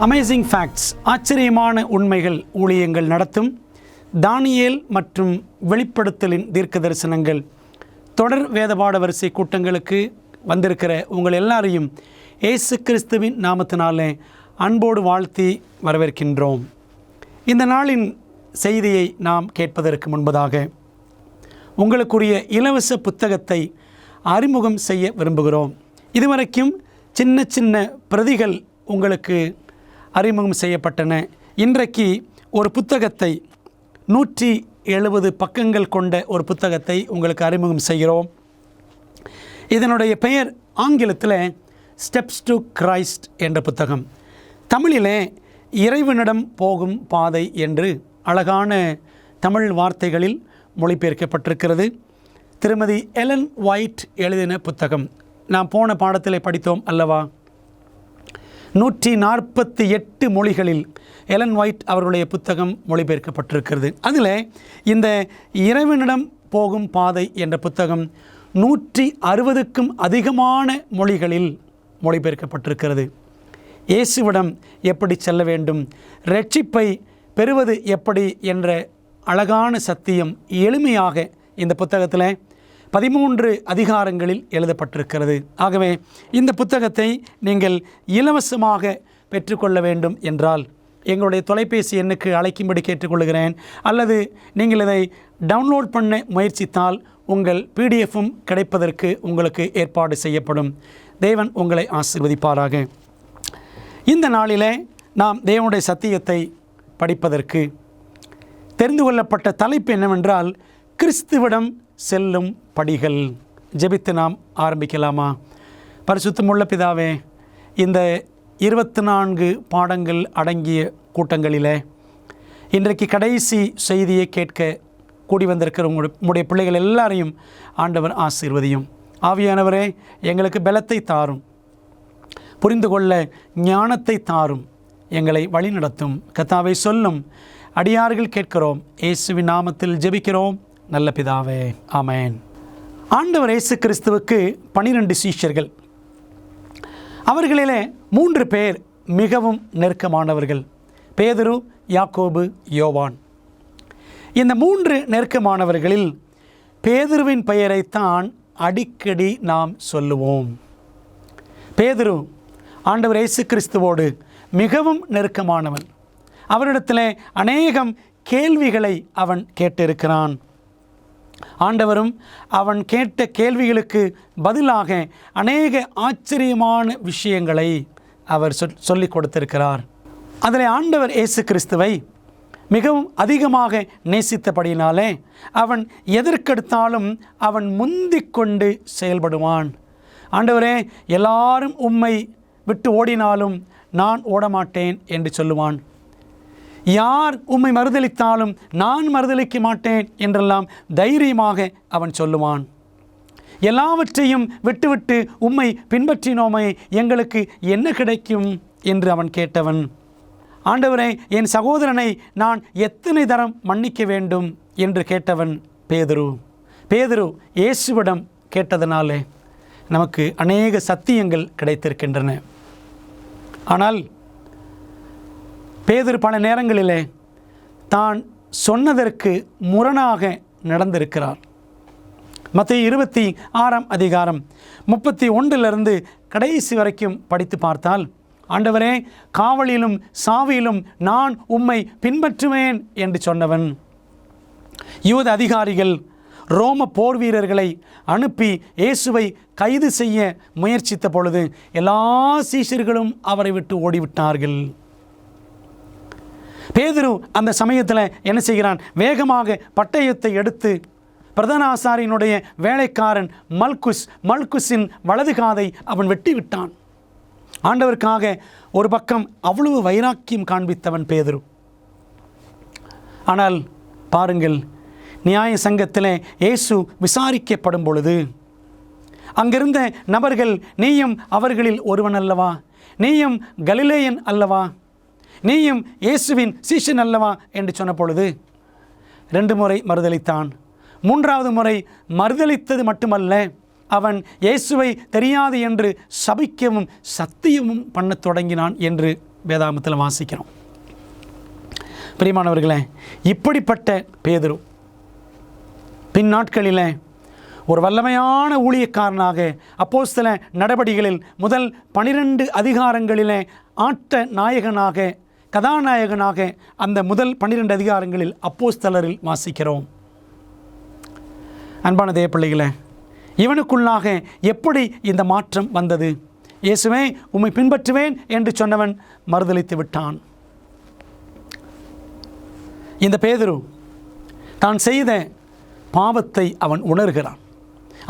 Amazing facts, ஆச்சரியமான உண்மைகள் ஊழியங்கள் நடத்தும் தானியேல் மற்றும் வெளிப்படுத்தலின் தீர்க்க தரிசனங்கள் தொடர் வேதபாட வரிசை கூட்டங்களுக்கு வந்திருக்கிற உங்கள் எல்லாரையும் இயேசு கிறிஸ்துவின் நாமத்தினாலே அன்போடு வாழ்த்தி வரவேற்கின்றோம். இந்த நாளின் செய்தியை நாம் கேட்பதற்கு முன்பதாக உங்களுக்குரிய இலவச புத்தகத்தை அறிமுகம் செய்ய விரும்புகிறோம். இதுவரைக்கும் சின்ன சின்ன பிரதிகள் உங்களுக்கு அறிமுகம் செய்யப்பட்டன. இன்றைக்கு ஒரு புத்தகத்தை 170 பக்கங்கள் கொண்ட ஒரு புத்தகத்தை உங்களுக்கு அறிமுகம் செய்கிறோம். இதனுடைய பெயர் ஆங்கிலத்தில் ஸ்டெப்ஸ் டு கிரைஸ்ட் என்ற புத்தகம், தமிழிலே இறைவனிடம் போகும் பாதை என்று அழகான தமிழ் வார்த்தைகளில் மொழிபெயர்க்கப்பட்டிருக்கிறது. திருமதி எலன் ஒயிட் எழுதின புத்தகம். நாம் போன பாடத்திலே படித்தோம் அல்லவா? 148 மொழிகளில் எலன் ஒயிட் அவர்களுடைய புத்தகம் மொழிபெயர்க்கப்பட்டிருக்கிறது. அதில் இந்த இறைவனிடம் போகும் பாதை என்ற புத்தகம் 160க்கும் அதிகமான மொழிகளில் மொழிபெயர்க்கப்பட்டிருக்கிறது. இயேசுவிடம் எப்படி செல்ல வேண்டும், இரட்சிப்பை பெறுவது எப்படி என்ற அழகான சத்தியம் எளிமையாக இந்த புத்தகத்தில் 13 அதிகாரங்களில் எழுதப்பட்டிருக்கிறது. ஆகவே இந்த புத்தகத்தை நீங்கள் இலவசமாக பெற்றுக்கொள்ள வேண்டும் என்றால் எங்களுடைய தொலைபேசி எண்ணுக்கு அழைக்கும்படி கேட்டுக்கொள்கிறேன். அல்லது நீங்கள் இதை டவுன்லோட் பண்ண முயற்சித்தால் உங்கள் பிடிஎஃப்பும் கிடைப்பதற்கு உங்களுக்கு ஏற்பாடு செய்யப்படும். தேவன் உங்களை ஆசீர்வதிப்பாராக. இந்த நாளிலே நாம் தேவனுடைய சத்தியத்தை படிப்பதற்கு தெரிந்து கொள்ளப்பட்ட தலைப்பு என்னவென்றால், கிறிஸ்துவிடம் செல்லும் படிகள். ஜெபித்து நாம் ஆரம்பிக்கலாமா? பரிசுத்தமுள்ள பிதாவே, இந்த 24 பாடங்கள் அடங்கிய கூட்டங்களிலே இன்றைக்கு கடைசி செய்தியை கேட்க கூடி வந்திருக்கிற உங்களுடைய பிள்ளைகள் எல்லாரையும் ஆண்டவர் ஆசீர்வதியும். ஆவியானவரே, எங்களுக்கு பலத்தை தாரும், புரிந்து கொள்ள ஞானத்தை தாரும், எங்களை வழி நடத்தும். கர்த்தாவே, சொல்லும் அடியார்கள் கேட்கிறோம். இயேசுவின் நாமத்தில் ஜெபிக்கிறோம் நல்ல பிதாவே, ஆமென். ஆண்டவர் இயேசு கிறிஸ்துவுக்கு 12 சீஷர்கள். அவர்களிலே 3 பேர் மிகவும் நெருக்கமானவர்கள்: பேதுரு, யாக்கோபு, யோவான். இந்த 3 நெருக்கமானவர்களில் பேதுருவின் பெயரைத்தான் அடிக்கடி நாம் சொல்லுவோம். பேதுரு ஆண்டவர் இயேசு கிறிஸ்துவோடு மிகவும் நெருக்கமானவன். அவரிடத்தில் அநேகம் கேள்விகளை அவன் கேட்டிருக்கிறான். ஆண்டவரும் அவன் கேட்ட கேள்விகளுக்கு பதிலாக அநேக ஆச்சரியமான விஷயங்களை அவர் சொல்லிக் கொடுத்திருக்கிறார். அதில் ஆண்டவர் இயேசு கிறிஸ்துவை மிகவும் அதிகமாக நேசித்தபடியினாலே அவன் எதற்கெடுத்தாலும் அவன் முந்திக் கொண்டு செயல்படுவான். ஆண்டவரே, எல்லாரும் உம்மை விட்டு ஓடினாலும் நான் ஓடமாட்டேன் என்று சொல்லுவான். யார் உம்மை மறுதலித்தாலும் நான் மறுதலிக்க மாட்டேன் என்றெல்லாம் தைரியமாக அவன் சொல்லுவான். எல்லாவற்றையும் விட்டுவிட்டு உம்மை பின்பற்றினோமே, எங்களுக்கு என்ன கிடைக்கும் என்று அவன் கேட்டவன். ஆண்டவரே, என் சகோதரனை நான் எத்தனை தரம் மன்னிக்க வேண்டும் என்று கேட்டவன் பேதுரு. பேதுரு இயேசுவிடம் கேட்டதனாலே நமக்கு அநேக சத்தியங்கள் கிடைத்திருக்கின்றன. ஆனால் பேதுரு பல நேரங்களிலே தான் சொன்னதற்கு முரணாக நடந்திருக்கிறார். மத்தேயு 26ஆம் அதிகாரம் 31 கடைசி வரைக்கும் படித்து பார்த்தால், ஆண்டவரே, காவலிலும் சாவியிலும் நான் உம்மை பின்பற்றுவேன் என்று சொன்னவன். யூத அதிகாரிகள் ரோம போர் வீரர்களை அனுப்பி இயேசுவை கைது செய்ய முயற்சித்த பொழுது எல்லா சீஷர்களும் அவரை விட்டு ஓடிவிட்டார்கள். பேதுரு அந்த சமயத்தில் என்ன செய்கிறான்? வேகமாக பட்டயத்தை எடுத்து பிரதான ஆசாரியனுடைய வேலைக்காரன் மல்குஸின் வலது காதை அவன் வெட்டி விட்டான். ஆண்டவருக்காக ஒரு பக்கம் அவ்வளவு வைராக்கியம் காண்பித்தவன் பேதுரு. ஆனால் பாருங்கள், நியாய சங்கத்தில் இயேசு விசாரிக்கப்படும் பொழுது அங்கிருந்த நபர்கள், நீயும் அவர்களில் ஒருவன் அல்லவா? நீயும் கலிலேயன் அல்லவா? நீயும் இயேசுவின் சீஷன் அல்லவா என்று சொன்ன பொழுது 2 முறை மறுதலித்தான். 3வது முறை மறுதலித்தது மட்டுமல்ல, அவன் இயேசுவை தெரியாது என்று சபிக்கவும் சத்தியமும் பண்ணத் தொடங்கினான் என்று வேதாகமத்தில் வாசிக்கிறோம். பிரியமானவர்களே, இப்படிப்பட்ட பேதுரு பின் நாட்களில் ஒரு வல்லமையான ஊழியக்காரனாக அப்போஸ்தல நடபடிகளில் முதல் 12 அதிகாரங்களிலே ஆட்ட நாயகனாக, கதாநாயகனாக அந்த முதல் 12 அதிகாரங்களில் அப்போஸ்தலரில் வாசிக்கிறோம். அன்பான தேவ பிள்ளைகளே, இவனுக்குள்ளாக எப்படி இந்த மாற்றம் வந்தது? இயேசுவே உம்மை பின்பற்றுவேன் என்று சொன்னவன் மறுதலித்து விட்டான். இந்த பேதுரு தான் செய்த பாவத்தை அவன் உணர்கிறான்.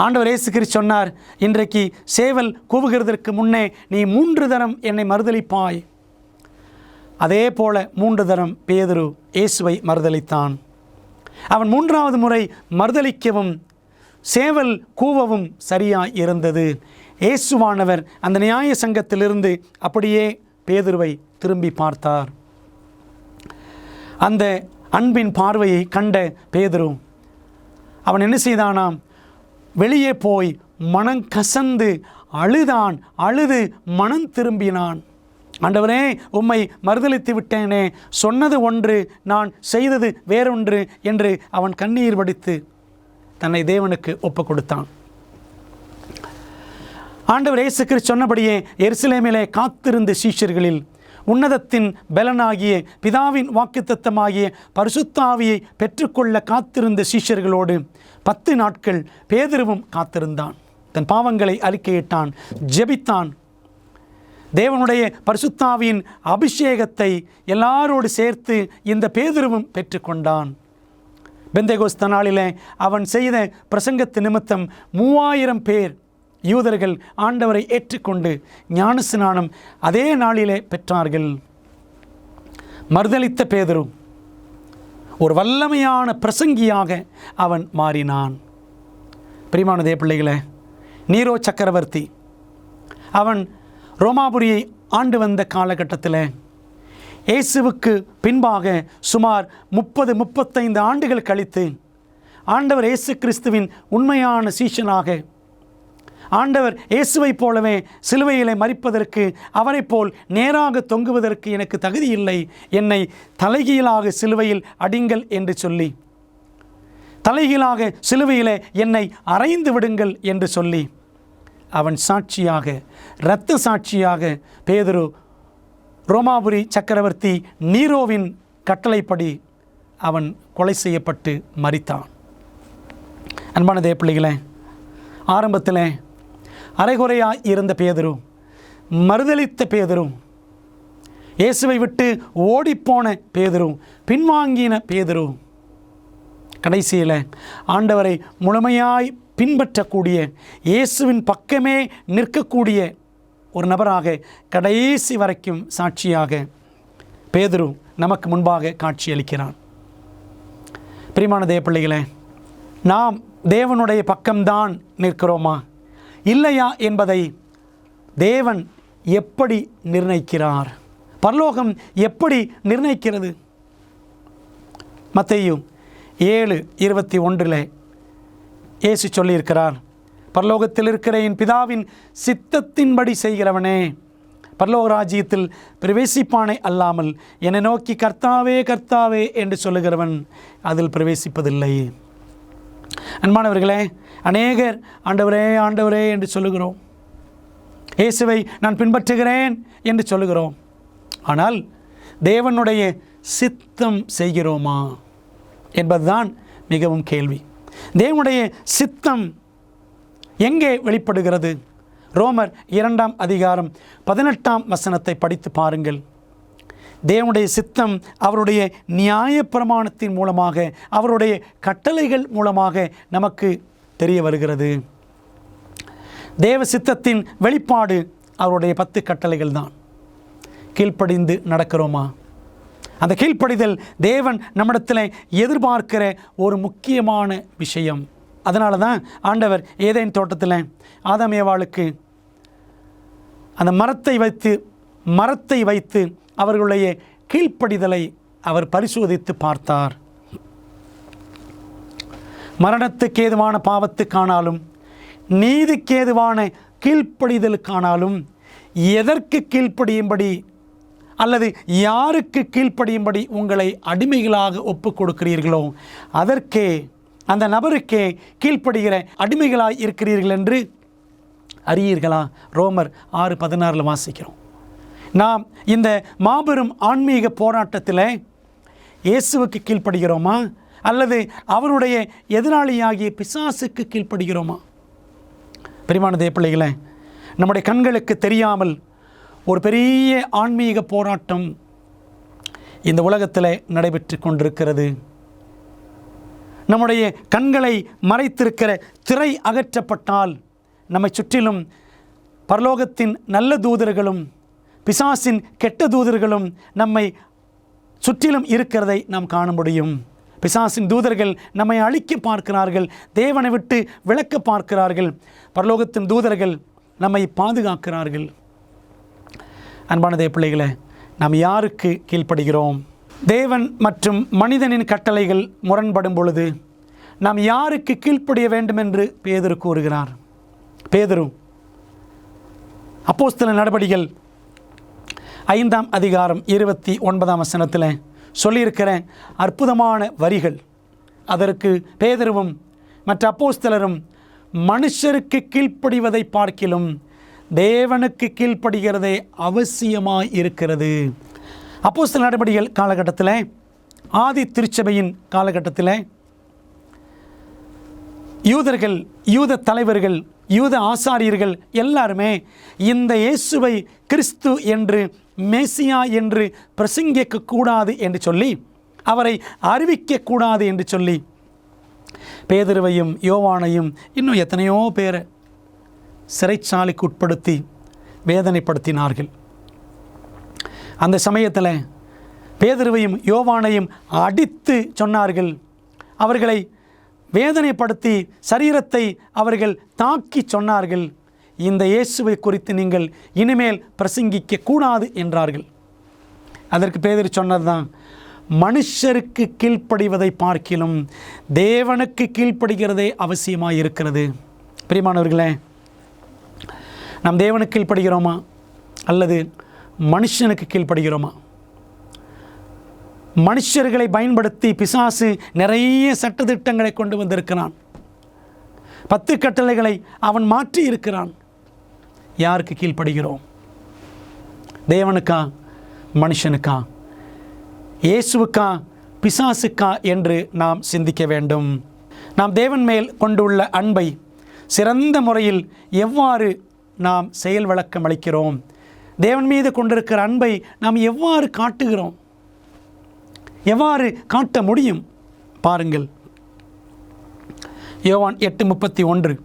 ஆண்டவர் இயேசு கிறிஸ்து சொன்னார், இன்றைக்கு சேவல் கூவுகிறதற்கு முன்னே நீ 3 தரம் என்னை மறுதலிப்பாய். அதே போல 3 தரம் பேதுரு இயேசுவை மறுதலித்தான். அவன் 3வது முறை மறுதலிக்கவும் சேவல் கூவவும் சரியாய் இருந்தது. இயேசுவானவர் அந்த நியாய சங்கத்திலிருந்து அப்படியே பேதுருவை திரும்பி பார்த்தார். அந்த அன்பின் பார்வையை கண்ட பேதுரு அவன் என்ன செய்தானாம்? வெளியே போய் மனம் கசந்து அழுதான். அழுது மனம் திரும்பினான். ஆண்டவரே, உம்மை மறுதலித்து விட்டேனே, சொன்னது ஒன்று, நான் செய்தது வேறொன்று என்று அவன் கண்ணீர் வடித்து தன்னை தேவனுக்கு ஒப்புக் கொடுத்தான். ஆண்டவர் இயேசு கிறிஸ்து சொன்னபடியே எருசலேமிலே காத்திருந்த சீஷர்களில் உன்னதத்தின் பலனாகிய பிதாவின் வாக்குத்தத்தமாகிய பரிசுத்த ஆவியை பெற்றுக்கொள்ள காத்திருந்த சீஷர்களோடு 10 நாட்கள் பேதுருவும் காத்திருந்தான். தன் பாவங்களை அறிக்கையிட்டான், ஜெபித்தான். தேவனுடைய பரிசுத்த ஆவியின் அபிஷேகத்தை எல்லாரோடு சேர்த்து இந்த பேதுருவும் பெற்றுக்கொண்டான். பெந்தேகோஸ்து நாளிலே அவன் செய்த பிரசங்கத்து நிமித்தம் 3000 பேர் யூதர்கள் ஆண்டவரை ஏற்றுக்கொண்டு ஞானஸ்நானம் அதே நாளிலே பெற்றார்கள். மறுதலித்த பேதுரு ஒரு வல்லமையான பிரசங்கியாக அவன் மாறினான். பிரியமான தேவ பிள்ளைகளே, நீரோ சக்கரவர்த்தி அவன் ரோமாபுரியை ஆண்டு வந்த காலகட்டத்தில் இயேசுவுக்கு பின்பாக சுமார் 30-35 ஆண்டுகள் கழித்து ஆண்டவர் இயேசு கிறிஸ்துவின் உண்மையான சீஷனாக, ஆண்டவர் இயேசுவை போலவே சிலுவையிலே மரிப்பதற்கு, அவரைப் போல் நேராக தொங்குவதற்கு எனக்கு தகுதி இல்லை, என்னை தலைகீழாக சிலுவையில் அடிங்கள் என்று சொல்லி, தலைகீழாக சிலுவையிலே என்னை அறைந்து விடுங்கள் என்று சொல்லி அவன் சாட்சியாக, இரத்த சாட்சியாக பேதுரு ரோமாபுரி சக்கரவர்த்தி நீரோவின் கட்டளைப்படி அவன் கொலை செய்யப்பட்டு மரித்தான். அன்பான தேவ பிள்ளைகளே, ஆரம்பத்தில் அரைகுறையாய் இருந்த பேதுரு, மறுதலித்த பேதுரு, இயேசுவை விட்டு ஓடிப்போன பேதுரு, பின்வாங்கின பேதுரு, கடைசியில் ஆண்டவரை முழுமையாய் பின்பற்றக்கூடிய, இயேசுவின் பக்கமே நிற்கக்கூடிய ஒரு நபராக கடைசி வரைக்கும் சாட்சியாக பேதுரு நமக்கு முன்பாக காட்சியளிக்கிறான். பிரியமான தேவ பிள்ளைகளே, நாம் தேவனுடைய பக்கம்தான் நிற்கிறோமா இல்லையா என்பதை தேவன் எப்படி நிர்ணயிக்கிறார்? பரலோகம் எப்படி நிர்ணயிக்கிறது? மத்தேயு 7:21 இயேசு சொல்லியிருக்கிறார், பரலோகத்தில் இருக்கிற என் பிதாவின் சித்தத்தின்படி செய்கிறவனே பரலோக ராஜ்யத்தில் பிரவேசிப்பானே அல்லாமல் என்னை நோக்கி கர்த்தாவே கர்த்தாவே என்று சொல்லுகிறவன் அதில் பிரவேசிப்பதில்லை. அன்பானவர்களே, அநேகர் ஆண்டவரே ஆண்டவரே என்று சொல்லுகிறோம், இயேசுவை நான் பின்பற்றுகிறேன் என்று சொல்லுகிறோம். ஆனால் தேவனுடைய சித்தம் செய்கிறோமா என்பதுதான் மிகவும் கேள்வி. தேவனுடைய சித்தம் எங்கே வெளிப்படுகிறது? ரோமர் 2:18 படித்து பாருங்கள். தேவனுடைய சித்தம் அவருடைய நியாயப்பிரமாணத்தின் மூலமாக, அவருடைய கட்டளைகள் மூலமாக நமக்கு தெரிய வருகிறது. தேவ சித்தத்தின் வெளிப்பாடு அவருடைய 10 கட்டளைகள் தான். கீழ்ப்படிந்து நடக்கிறோமா? அந்த கீழ்ப்படிதல் தேவன் நம்மிடத்தில் எதிர்பார்க்கிற ஒரு முக்கியமான விஷயம். அதனால தான் ஆண்டவர் ஏதேன் தோட்டத்தில் ஆதாம் ஏவாளுக்கு அந்த மரத்தை வைத்து அவர்களுடைய கீழ்ப்படிதலை அவர் பரிசோதித்து பார்த்தார். மரணத்துக்கேதுவான பாவத்துக்கானாலும் நீதிக்கேதுவான கீழ்ப்படிதலுக்கானாலும் எதற்கு கீழ்ப்படியும்படி அல்லது யாருக்கு கீழ்ப்படியும்படி உங்களை அடிமைகளாக ஒப்புக் கொடுக்கிறீர்களோ அதற்கே, அந்த நபருக்கே கீழ்ப்படுகிற அடிமைகளாய் இருக்கிறீர்கள் என்று அறியீர்களா? ரோமர் 6:16 வாசிக்கிறோம். நாம் இந்த மாபெரும் ஆன்மீக போராட்டத்தில் இயேசுவுக்கு கீழ்ப்படுகிறோமா அல்லது அவருடைய எதிராளியாகிய பிசாசுக்கு கீழ்ப்படுகிறோமா? பிரியமான தேவ பிள்ளைகளே, நம்முடைய கண்களுக்கு தெரியாமல் ஒரு பெரிய ஆன்மீக போராட்டம் இந்த உலகத்தில் நடைபெற்று கொண்டிருக்கிறது. நம்முடைய கண்களை மறைத்திருக்கிற திரை அகற்றப்பட்டால் நம்மை சுற்றிலும் பரலோகத்தின் நல்ல தூதர்களும் பிசாசின் கெட்ட தூதர்களும் நம்மை சுற்றிலும் இருக்கிறதை நாம் காண முடியும். பிசாசின் தூதர்கள் நம்மை அழிக்க பார்க்கிறார்கள், தேவனை விட்டு விலக்க பார்க்கிறார்கள். பரலோகத்தின் தூதர்கள் நம்மை பாதுகாக்கிறார்கள். அன்பான தேவ பிள்ளைகளே, நாம் யாருக்கு கீழ்ப்படுகிறோம்? தேவன் மற்றும் மனிதனின் கட்டளைகள் முரண்படும் பொழுது நாம் யாருக்கு கீழ்ப்படிய வேண்டும் என்று பேதுரு கூறுகிறார். பேதுரு அப்போஸ்தலர் நடபடிகள் 5ஆம் அதிகாரம் 29ஆம் வசனத்தில் சொல்லியிருக்கிற அற்புதமான வரிகள். அதற்கு பேதுருவும் மற்ற அப்போஸ்தலரும் மனுஷருக்கு கீழ்ப்படிவதை பார்க்கிலும் தேவனுக்கு கீழ்ப்படுகிறதே அவசியமாய் இருக்கிறது. அப்போஸ்தலர் நடபடிகள் காலகட்டத்தில், ஆதி திருச்சபையின் காலகட்டத்தில் யூதர்கள், யூத தலைவர்கள், யூத ஆசாரியர்கள் எல்லாருமே இந்த இயேசுவை கிறிஸ்து என்று, மேசியா என்று பிரசங்கிக்கக்கூடாது என்று சொல்லி, அவரை அறிவிக்கக்கூடாது என்று சொல்லி பேதுருவையும் யோவானையும் இன்னும் எத்தனையோ பேரை சிறைச்சாலைக்கு உட்படுத்தி வேதனைப்படுத்தினார்கள். அந்த சமயத்தில் பேதுருவையும் யோவானையும் அடித்து சொன்னார்கள். அவர்களை வேதனைப்படுத்தி சரீரத்தை அவர்கள் தாக்கி சொன்னார்கள், இந்த இயேசுவை குறித்து நீங்கள் இனிமேல் பிரசங்கிக்க கூடாது என்றார்கள். அதற்கு பேதுரு சொன்னதுதான், மனுஷருக்கு கீழ்ப்படிவதை பார்க்கிலும் தேவனுக்கு கீழ்ப்படுகிறதே அவசியமாக இருக்கிறது. பிரியமானவர்களே, நாம் தேவனுக்கு கீழ்ப்படுகிறோமா அல்லது மனுஷனுக்கு கீழ்ப்படுகிறோமா? மனுஷர்களை பயன்படுத்தி பிசாசு நிறைய சட்டதிட்டங்களை கொண்டு வந்திருக்கிறான். 10 கட்டளைகளை அவன் மாற்றி இருக்கிறான். யாருக்கு கீழ்ப்படுகிறோம்? தேவனுக்கா, மனுஷனுக்கா, இயேசுவுக்கா, பிசாசுக்கா என்று நாம் சிந்திக்க வேண்டும். நாம் தேவன் மேல் கொண்டுள்ள அன்பை சிறந்த முறையில் எவ்வாறு நாம் செயல் விளக்கம் அளிக்கிறோம்? தேவன் மீது கொண்டிருக்கிற அன்பை நாம் எவ்வாறு காட்டுகிறோம்? எவ்வாறு காட்ட முடியும்? பாருங்கள், யோவான் 8:31,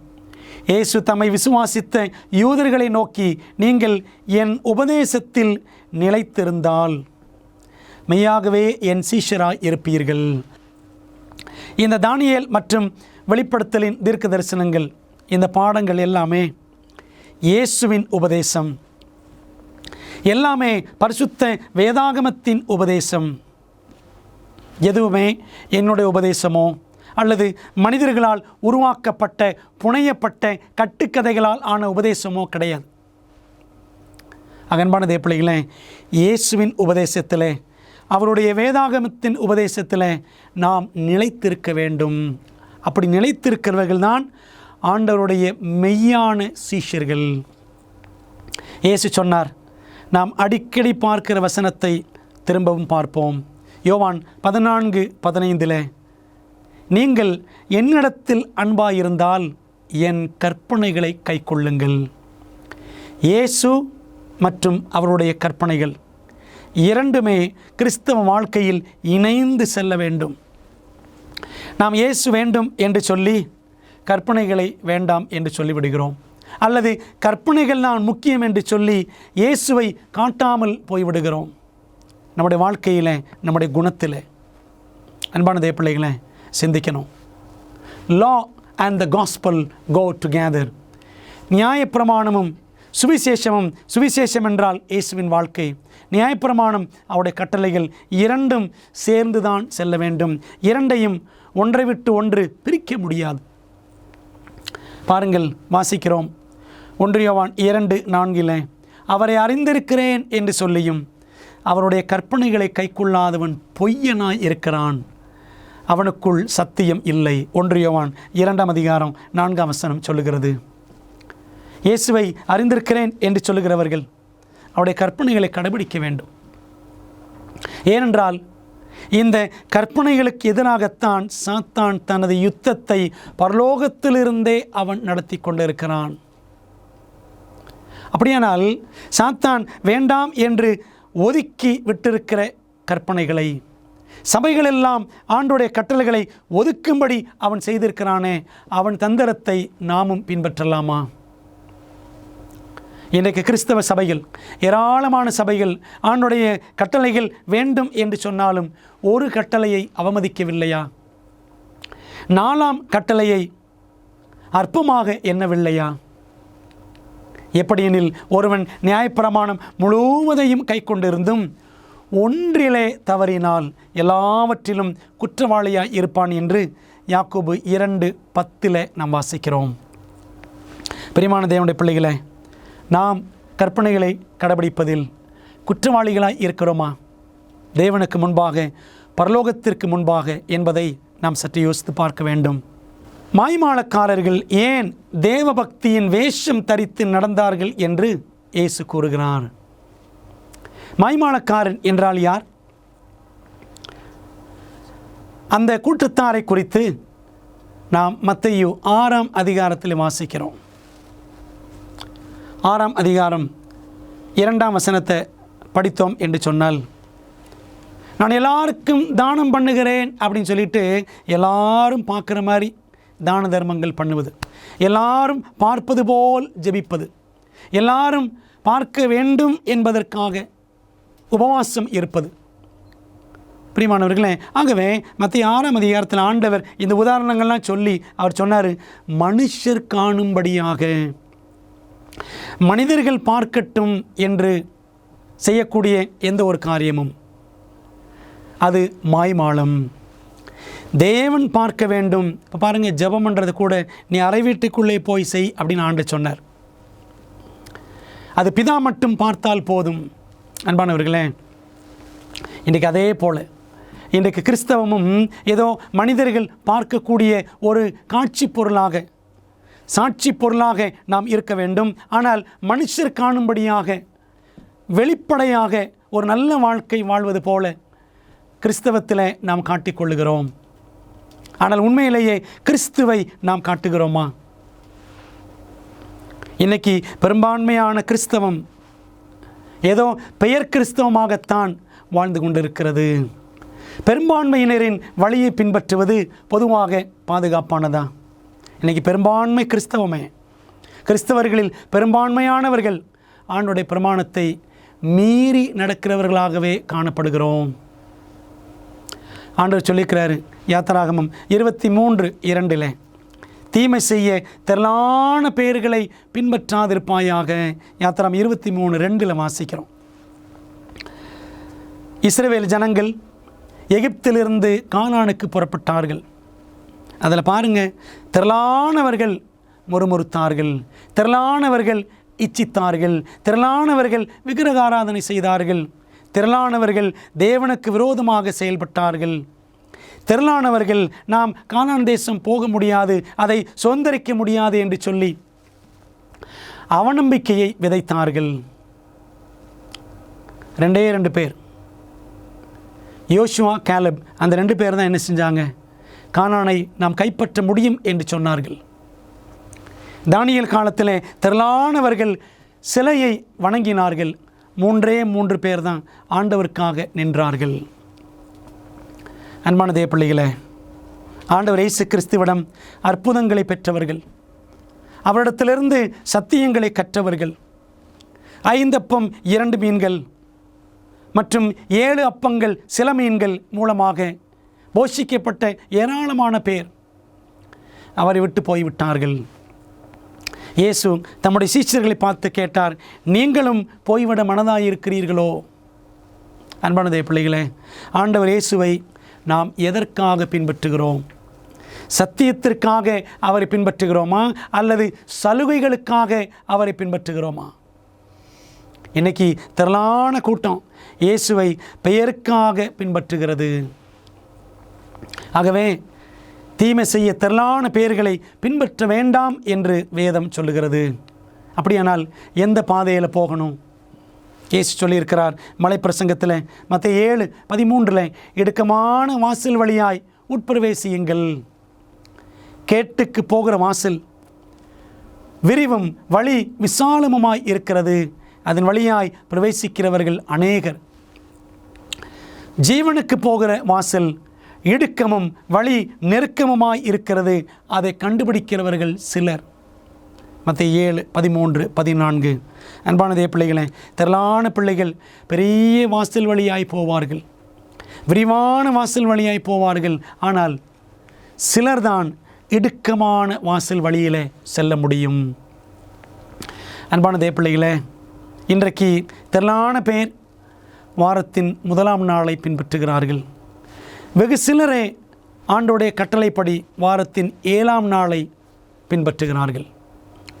இயேசு தம்மை விசுவாசித்த யூதர்களை நோக்கி, நீங்கள் என் உபதேசத்தில் நிலைத்திருந்தால் மெய்யாகவே என் சீஷராய் இருப்பீர்கள். இந்த தானியேல் மற்றும் வெளிப்படுத்தலின் தீர்க்க தரிசனங்கள், இந்த பாடங்கள் எல்லாமே இயேசுவின் உபதேசம், எல்லாமே பரிசுத்த வேதாகமத்தின் உபதேசம். எதுவுமே என்னுடைய உபதேசமோ அல்லது மனிதர்களால் உருவாக்கப்பட்ட புனையப்பட்ட கட்டுக்கதைகளால் ஆன உபதேசமோ கிடையாது. அன்பான தேவ பிள்ளைகளே, இயேசுவின் உபதேசத்தில், அவருடைய வேதாகமத்தின் உபதேசத்தில் நாம் நிலைத்திருக்க வேண்டும். அப்படி நிலைத்திருக்கிறவர்கள் தான் ஆண்டவருடைய மெய்யான சீஷர்கள். இயேசு சொன்னார், நாம் அடிக்கடி பார்க்கிற வசனத்தை திரும்பவும் பார்ப்போம். யோவான் 14:15, நீங்கள் என்னிடத்தில் அன்பாயிருந்தால் என் கற்பனைகளை கைக்கொள்ளுங்கள். இயேசு மற்றும் அவருடைய கற்பனைகள் இரண்டுமே கிறிஸ்தவ வாழ்க்கையில் இணைந்து செல்ல வேண்டும். நாம் இயேசு வேண்டும் என்று சொல்லி கற்பனைகளை வேண்டாம் என்று சொல்லிவிடுகிறோம், அல்லது கற்பனைகள் தான் முக்கியம் என்று சொல்லி இயேசுவை காட்டாமல் போய்விடுகிறோம். நம்முடைய வாழ்க்கையில், நம்முடைய குணத்தில் அன்பான தேவ பிள்ளைகளை சிந்திக்கணும். Law and the gospel go together. நியாயப்பிரமாணமும் சுவிசேஷமும், சுவிசேஷம் என்றால் இயேசுவின் வாழ்க்கை, நியாயப்பிரமாணம் அவருடைய கட்டளைகள், இரண்டும் சேர்ந்து தான் செல்ல வேண்டும். இரண்டையும் ஒன்றை விட்டு ஒன்று பிரிக்க முடியாது. பாருங்கள், வாசிக்கிறோம் 1 யோவான் 2:4, அவரை அறிந்திருக்கிறேன் என்று சொல்லியும் அவருடைய கற்பனைகளை கைக்கொள்ளாதவன் பொய்யனாய் இருக்கிறான், அவனுக்குள் சத்தியம் இல்லை. 1 யோவான் 2ஆம் அதிகாரம் 4ஆம் வசனம் சொல்லுகிறது. இயேசுவை அறிந்திருக்கிறேன் என்று சொல்லுகிறவர்கள் அவருடைய கற்பனைகளை கடைபிடிக்க வேண்டும். ஏனென்றால் இந்த கற்பனைகளுக்கு எதிராகத்தான் சாத்தான் தனது யுத்தத்தை பரலோகத்திலிருந்தே அவன் நடத்தி கொண்டிருக்கிறான். அப்படியானால் சாத்தான் வேண்டாம் என்று ஒதுக்கி விட்டிருக்கிற கற்பனைகளை, சபைகளெல்லாம் ஆண்டோடைய கட்டளைகளை ஒதுக்கும்படி அவன் செய்திருக்கிறானே, அவன் தந்திரத்தை நாமும் பின்பற்றலாமா? இன்றைக்கு கிறிஸ்தவ சபைகள், ஏராளமான சபைகள் ஆண்டுடைய கட்டளைகள் வேண்டும் என்று சொன்னாலும் ஒரு கட்டளையை அவமதிக்கவில்லையா? 4ஆம் கட்டளையை அற்பமாக எண்ணவில்லையா? எப்படியெனில் ஒருவன் நியாயப்பிரமாணம் முழுவதையும் கை கொண்டிருந்தும் ஒன்றிலே தவறினால் எல்லாவற்றிலும் குற்றவாளியாய் இருப்பான் என்று யாக்கோபு 2:10 நாம் வாசிக்கிறோம். பிரியமான தேவனுடைய பிள்ளைகளே, நாம் கற்பனைகளை கடைபிடிப்பதில் குற்றவாளிகளாய் இருக்கிறோமா தேவனுக்கு முன்பாக, பரலோகத்திற்கு முன்பாக என்பதை நாம் சற்று யோசித்து பார்க்க வேண்டும். மாய்மாலக்காரர்கள் ஏன் தேவபக்தியின் வேஷம் தரித்து நடந்தார்கள் என்று இயேசு கூறுகிறார். மாய்மாலக்காரன் என்றால் யார்? அந்த கூட்டத்தாரை குறித்து நாம் மத்தேயு 6ஆம் அதிகாரத்தில் வாசிக்கிறோம். 6ஆம் அதிகாரம் 2ஆம் வசனத்தை படித்தோம் என்று சொன்னால், நான் எல்லாருக்கும் தானம் பண்ணுகிறேன் அப்படின்னு சொல்லிட்டு எல்லாரும் பார்க்குற மாதிரி தான தர்மங்கள் பண்ணுவது, எல்லாரும் பார்ப்பது போல் ஜெபிப்பது, எல்லாரும் பார்க்க வேண்டும் என்பதற்காக உபவாசம் இருப்பது. பிரியமானவர்களே, ஆகவே மத்தேயு 6ஆம் அதிகாரத்தில் ஆண்டவர் இந்த உதாரணங்கள்லாம் சொல்லி அவர் சொன்னார், மனுஷர் காணும்படியாக, மனிதர்கள் பார்க்கட்டும் என்று செய்யக்கூடிய எந்த ஒரு காரியமும் அது மாய்மாலம். தேவன் பார்க்க வேண்டும். இப்போ பாருங்கள், ஜெபம் பண்ணுறது கூட நீ அறை வீட்டுக்குள்ளே போய் செய் அப்படின்னு ஆண்டவர் சொன்னார். அது பிதா மட்டும் பார்த்தால் போதும். அன்பானவர்களே, இன்றைக்கு அதே போல் இன்றைக்கு கிறிஸ்தவமும் ஏதோ மனிதர்கள் பார்க்கக்கூடிய ஒரு காட்சி பொருளாக, சாட்சி பொருளாக நாம் இருக்க வேண்டும். ஆனால் மனுஷர் காணும்படியாக, வெளிப்படையாக ஒரு நல்ல வாழ்க்கை வாழ்வது போல கிறிஸ்தவத்தில் நாம் காட்டிக்கொள்ளுகிறோம். ஆனால் உண்மையிலேயே கிறிஸ்துவை நாம் காட்டுகிறோமா? இன்னைக்கு பெரும்பான்மையான கிறிஸ்தவம் ஏதோ பெயர் கிறிஸ்தவமாகத்தான் வாழ்ந்து கொண்டிருக்கிறது. பெரும்பான்மையினரின் வழியை பின்பற்றுவது பொதுவாக பாதுகாப்பானதா? இன்றைக்கி பெரும்பான்மை கிறிஸ்தவர்களில் பெரும்பான்மையானவர்கள் ஆண்டவருடைய பிரமாணத்தை மீறி நடக்கிறவர்களாகவே காணப்படுகிறோம். ஆண்டவர் சொல்லியிருக்கிறாரு யாத்திராகமம் 23:2 தீமை செய்ய திரளான பேர்களை பின்பற்றாதிருப்பாயாக. யாத்திராகமம் 23:2 வாசிக்கிறோம். இஸ்ரவேல் ஜனங்கள் எகிப்திலிருந்து கானானுக்கு புறப்பட்டார்கள். அதில் பாருங்கள், திரளானவர்கள் முறுமுறுத்தார்கள், திரளானவர்கள் இச்சித்தார்கள், திரளானவர்கள் விக்கிரகாராதனை செய்தார்கள், திரளானவர்கள் தேவனுக்கு விரோதமாக செயல்பட்டார்கள், திரளானவர்கள் நாம் கானான் தேசம் போக முடியாது, அதை சுதந்திரிக்க முடியாது என்று சொல்லி அவநம்பிக்கையை விதைத்தார்கள். 2 பேர், யோசுவா, காலேப், அந்த 2 பேர் தான் என்ன செஞ்சாங்க? கானானை நாம் கைப்பற்ற முடியும் என்று சொன்னார்கள். தானியேல் காலத்திலே திரளானவர்கள் சிலையை வணங்கினார்கள். 3 பேர் தான் ஆண்டவருக்காக நின்றார்கள். அன்பான தேவ பிள்ளைகளே, ஆண்டவர் இயேசு கிறிஸ்துவிடம் அற்புதங்களை பெற்றவர்கள், அவரிடத்திலிருந்து சத்தியங்களை கற்றவர்கள், 5 அப்பம் 2 மீன்கள் மற்றும் 7 அப்பங்கள் சில மீன்கள் மூலமாக போஷிக்கப்பட்ட ஏராளமான பேர் அவரை விட்டு போய்விட்டார்கள். இயேசு தம்முடைய சீஷர்களை பார்த்து கேட்டார், நீங்களும் போய்விட மனதாயிருக்கிறீர்களோ? அன்பான தேவ பிள்ளைகளே, ஆண்டவர் இயேசுவை நாம் எதற்காக பின்பற்றுகிறோம்? சத்தியத்திற்காக அவரை பின்பற்றுகிறோமா அல்லது சலுகைகளுக்காக அவரை பின்பற்றுகிறோமா? இன்னைக்கு திரளான கூட்டம் இயேசுவை பெயருக்காக பின்பற்றுகிறது. ஆகவே தீமை செய்ய திரளான பெயர்களை பின்பற்ற வேண்டாம் என்று வேதம் சொல்லுகிறது. அப்படியானால் எந்த பாதையில் போகணும்? இயேசு சொல்லியிருக்கிறார் மலைப்பிரசங்கத்தில் மத்தேயு 7:13, இடுக்கமான வாசல் வழியாய் உட்பிரவேசியுங்கள். கேட்டுக்கு போகிற வாசல் விரிவும் வழி விசாலமுமாய் இருக்கிறது, அதன் வழியாய் பிரவேசிக்கிறவர்கள் அநேகர். ஜீவனுக்கு போகிற வாசல் இடுக்கமும் வழி நெருக்கமுமாய் இருக்கிறது, அதை கண்டுபிடிக்கிறவர்கள் சிலர். மத்தேயு 7:13-14. அன்பான தேவ பிள்ளைகளே, திரளான பிள்ளைகள் பெரிய வாசல் வழியாய் போவார்கள், விரிவான வாசல் வழியாய் போவார்கள். ஆனால் சிலர்தான் இடுக்கமான வாசல் வழியில் செல்ல முடியும். அன்பான தேவ பிள்ளைகளே, இன்றைக்கு திரளான பேர் வாரத்தின் முதலாம் நாளை பின்பற்றுகிறார்கள். வெகு சிலரே ஆண்டோடைய கட்டளைப்படி வாரத்தின் 7ஆம் நாளை பின்பற்றுகிறார்கள்.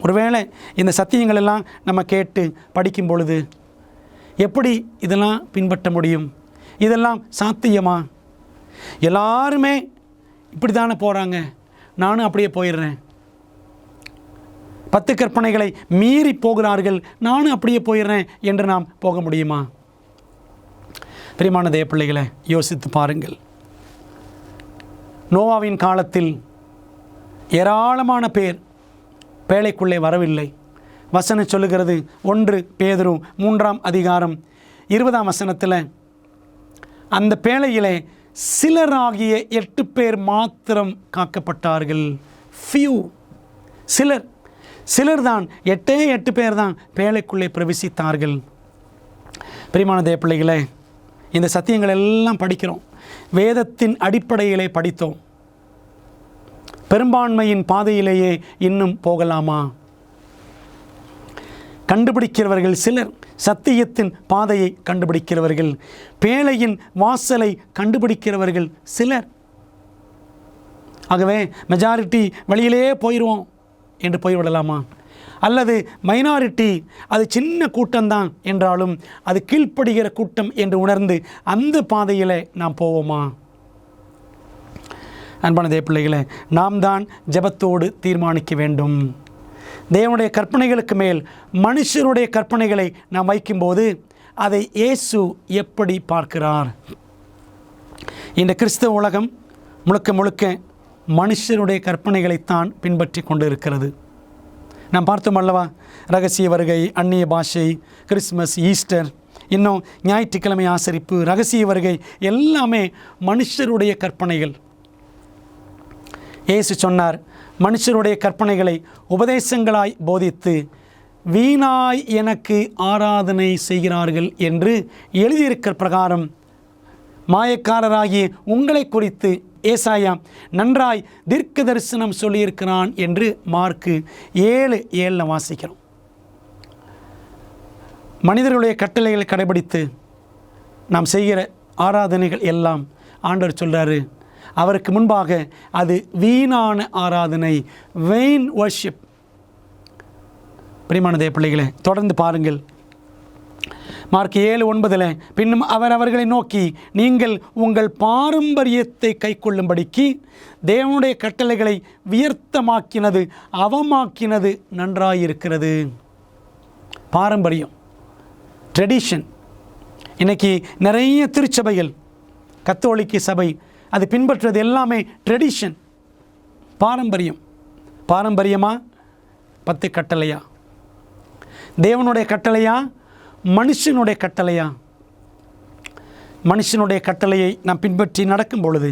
ஒருவேளை இந்த சத்தியங்கள் எல்லாம் நம்ம கேட்டு படிக்கும் பொழுது எப்படி இதெல்லாம் பின்பற்ற முடியும்? இதெல்லாம் சாத்தியமா? எல்லாருமே இப்படி தானே போகிறாங்க, நானும் அப்படியே போயிடுறேன். 10 கற்பனைகளை மீறி போகிறார்கள், நானும் அப்படியே போயிடுறேன் என்று நாம் போக முடியுமா? பிரியமான தேவ பிள்ளைகளை, யோசித்து பாருங்கள். நோவாவின் காலத்தில் ஏராளமான பேர் பேழைக்குள்ளே வரவில்லை. வசனம் சொல்லுகிறது, 1 பேதுரு 3ஆம் அதிகாரம் 20ஆம் வசனத்தில், அந்த பேழையிலே சிலராகிய 8 பேர் மாத்திரம் காக்கப்பட்டார்கள். ஃபியூ, சிலர் தான், 8 பேர் தான் பேழைக்குள்ளே பிரவேசித்தார்கள். பிரியமான தேவ பிள்ளைகளே, இந்த சத்தியங்கள் எல்லாம் படிக்கிறோம், வேதத்தின் அடிப்படையிலே படித்தோம். பெரும்பான்மையின் பாதையிலேயே இன்னும் போகலாமா? கண்டுபிடிக்கிறவர்கள் சிலர், சத்தியத்தின் பாதையை கண்டுபிடிக்கிறவர்கள், பேழையின் வாசலை கண்டுபிடிக்கிறவர்கள் சிலர். ஆகவே மெஜாரிட்டி வழியிலே போயிடுவோம் என்று போய்விடலாமா? அல்லது மைனாரிட்டி, அது சின்ன கூட்டம்தான் என்றாலும் அது கீழ்ப்படுகிற கூட்டம் என்று உணர்ந்து அந்த பாதையில் நாம் போவோமா? அன்பான தேவ பிள்ளைகளே, நாம் தான் ஜெபத்தோடு தீர்மானிக்க வேண்டும். தேவனுடைய கற்பனைகளுக்கு மேல் மனுஷருடைய கற்பனைகளை நாம் வைக்கும்போது அதை இயேசு எப்படி பார்க்கிறார்? இந்த கிறிஸ்தவ உலகம் முழுக்க மனுஷருடைய கற்பனைகளைத்தான் பின்பற்றி கொண்டு இருக்கிறது. நாம் பார்த்தோம் அல்லவா, ரகசிய வருகை, அந்நிய பாஷை, கிறிஸ்மஸ், ஈஸ்டர், இன்னும் ஞாயிற்றுக்கிழமை ஆசரிப்பு, ரகசிய வருகை எல்லாமே மனுஷருடைய கற்பனைகள். இயேசு சொன்னார், மனுஷருடைய கற்பனைகளை உபதேசங்களாய் போதித்து வீணாய் எனக்கு ஆராதனை செய்கிறார்கள் என்று எழுதியிருக்கிற பிரகாரம் மாயக்காரராகிய உங்களை குறித்து ஏசாயா நன்றாய் தீர்க்க தரிசனம் சொல்லியிருக்கிறான் என்று மார்க்கு 7:7 வாசிக்கிறோம். மனிதர்களுடைய கட்டளைகளை கடைபிடித்து நாம் செய்கிற ஆராதனைகள் எல்லாம் ஆண்டவர் சொல்கிறாரு, அவருக்கு முன்பாக அது வீணான ஆராதனை, வெயின் வர்ஷிப். பிரியமான தேவ பிள்ளைகளே, தொடர்ந்து பாருங்கள். மார்க் 7:9, பின்னும் அவர் அவர்களை நோக்கி, நீங்கள் உங்கள் பாரம்பரியத்தை கைக்கொள்ளும்படிக்கு தேவனுடைய கட்டளைகளை வியர்த்தமாக்கினது அவமாக்கினது நன்றாயிருக்கிறது. பாரம்பரியம், ட்ரெடிஷன். இன்றைக்கி நிறைய திருச்சபைகள், கத்தோலிக்க சபை, அது பின்பற்றுறது எல்லாமே ட்ரெடிஷன், பாரம்பரியம். பாரம்பரியமா 10 கட்டளையா? தேவனுடைய கட்டளையா, மனுஷனுடைய கட்டளையா? மனுஷனுடைய கட்டளையை நாம் பின்பற்றி நடக்கும் பொழுது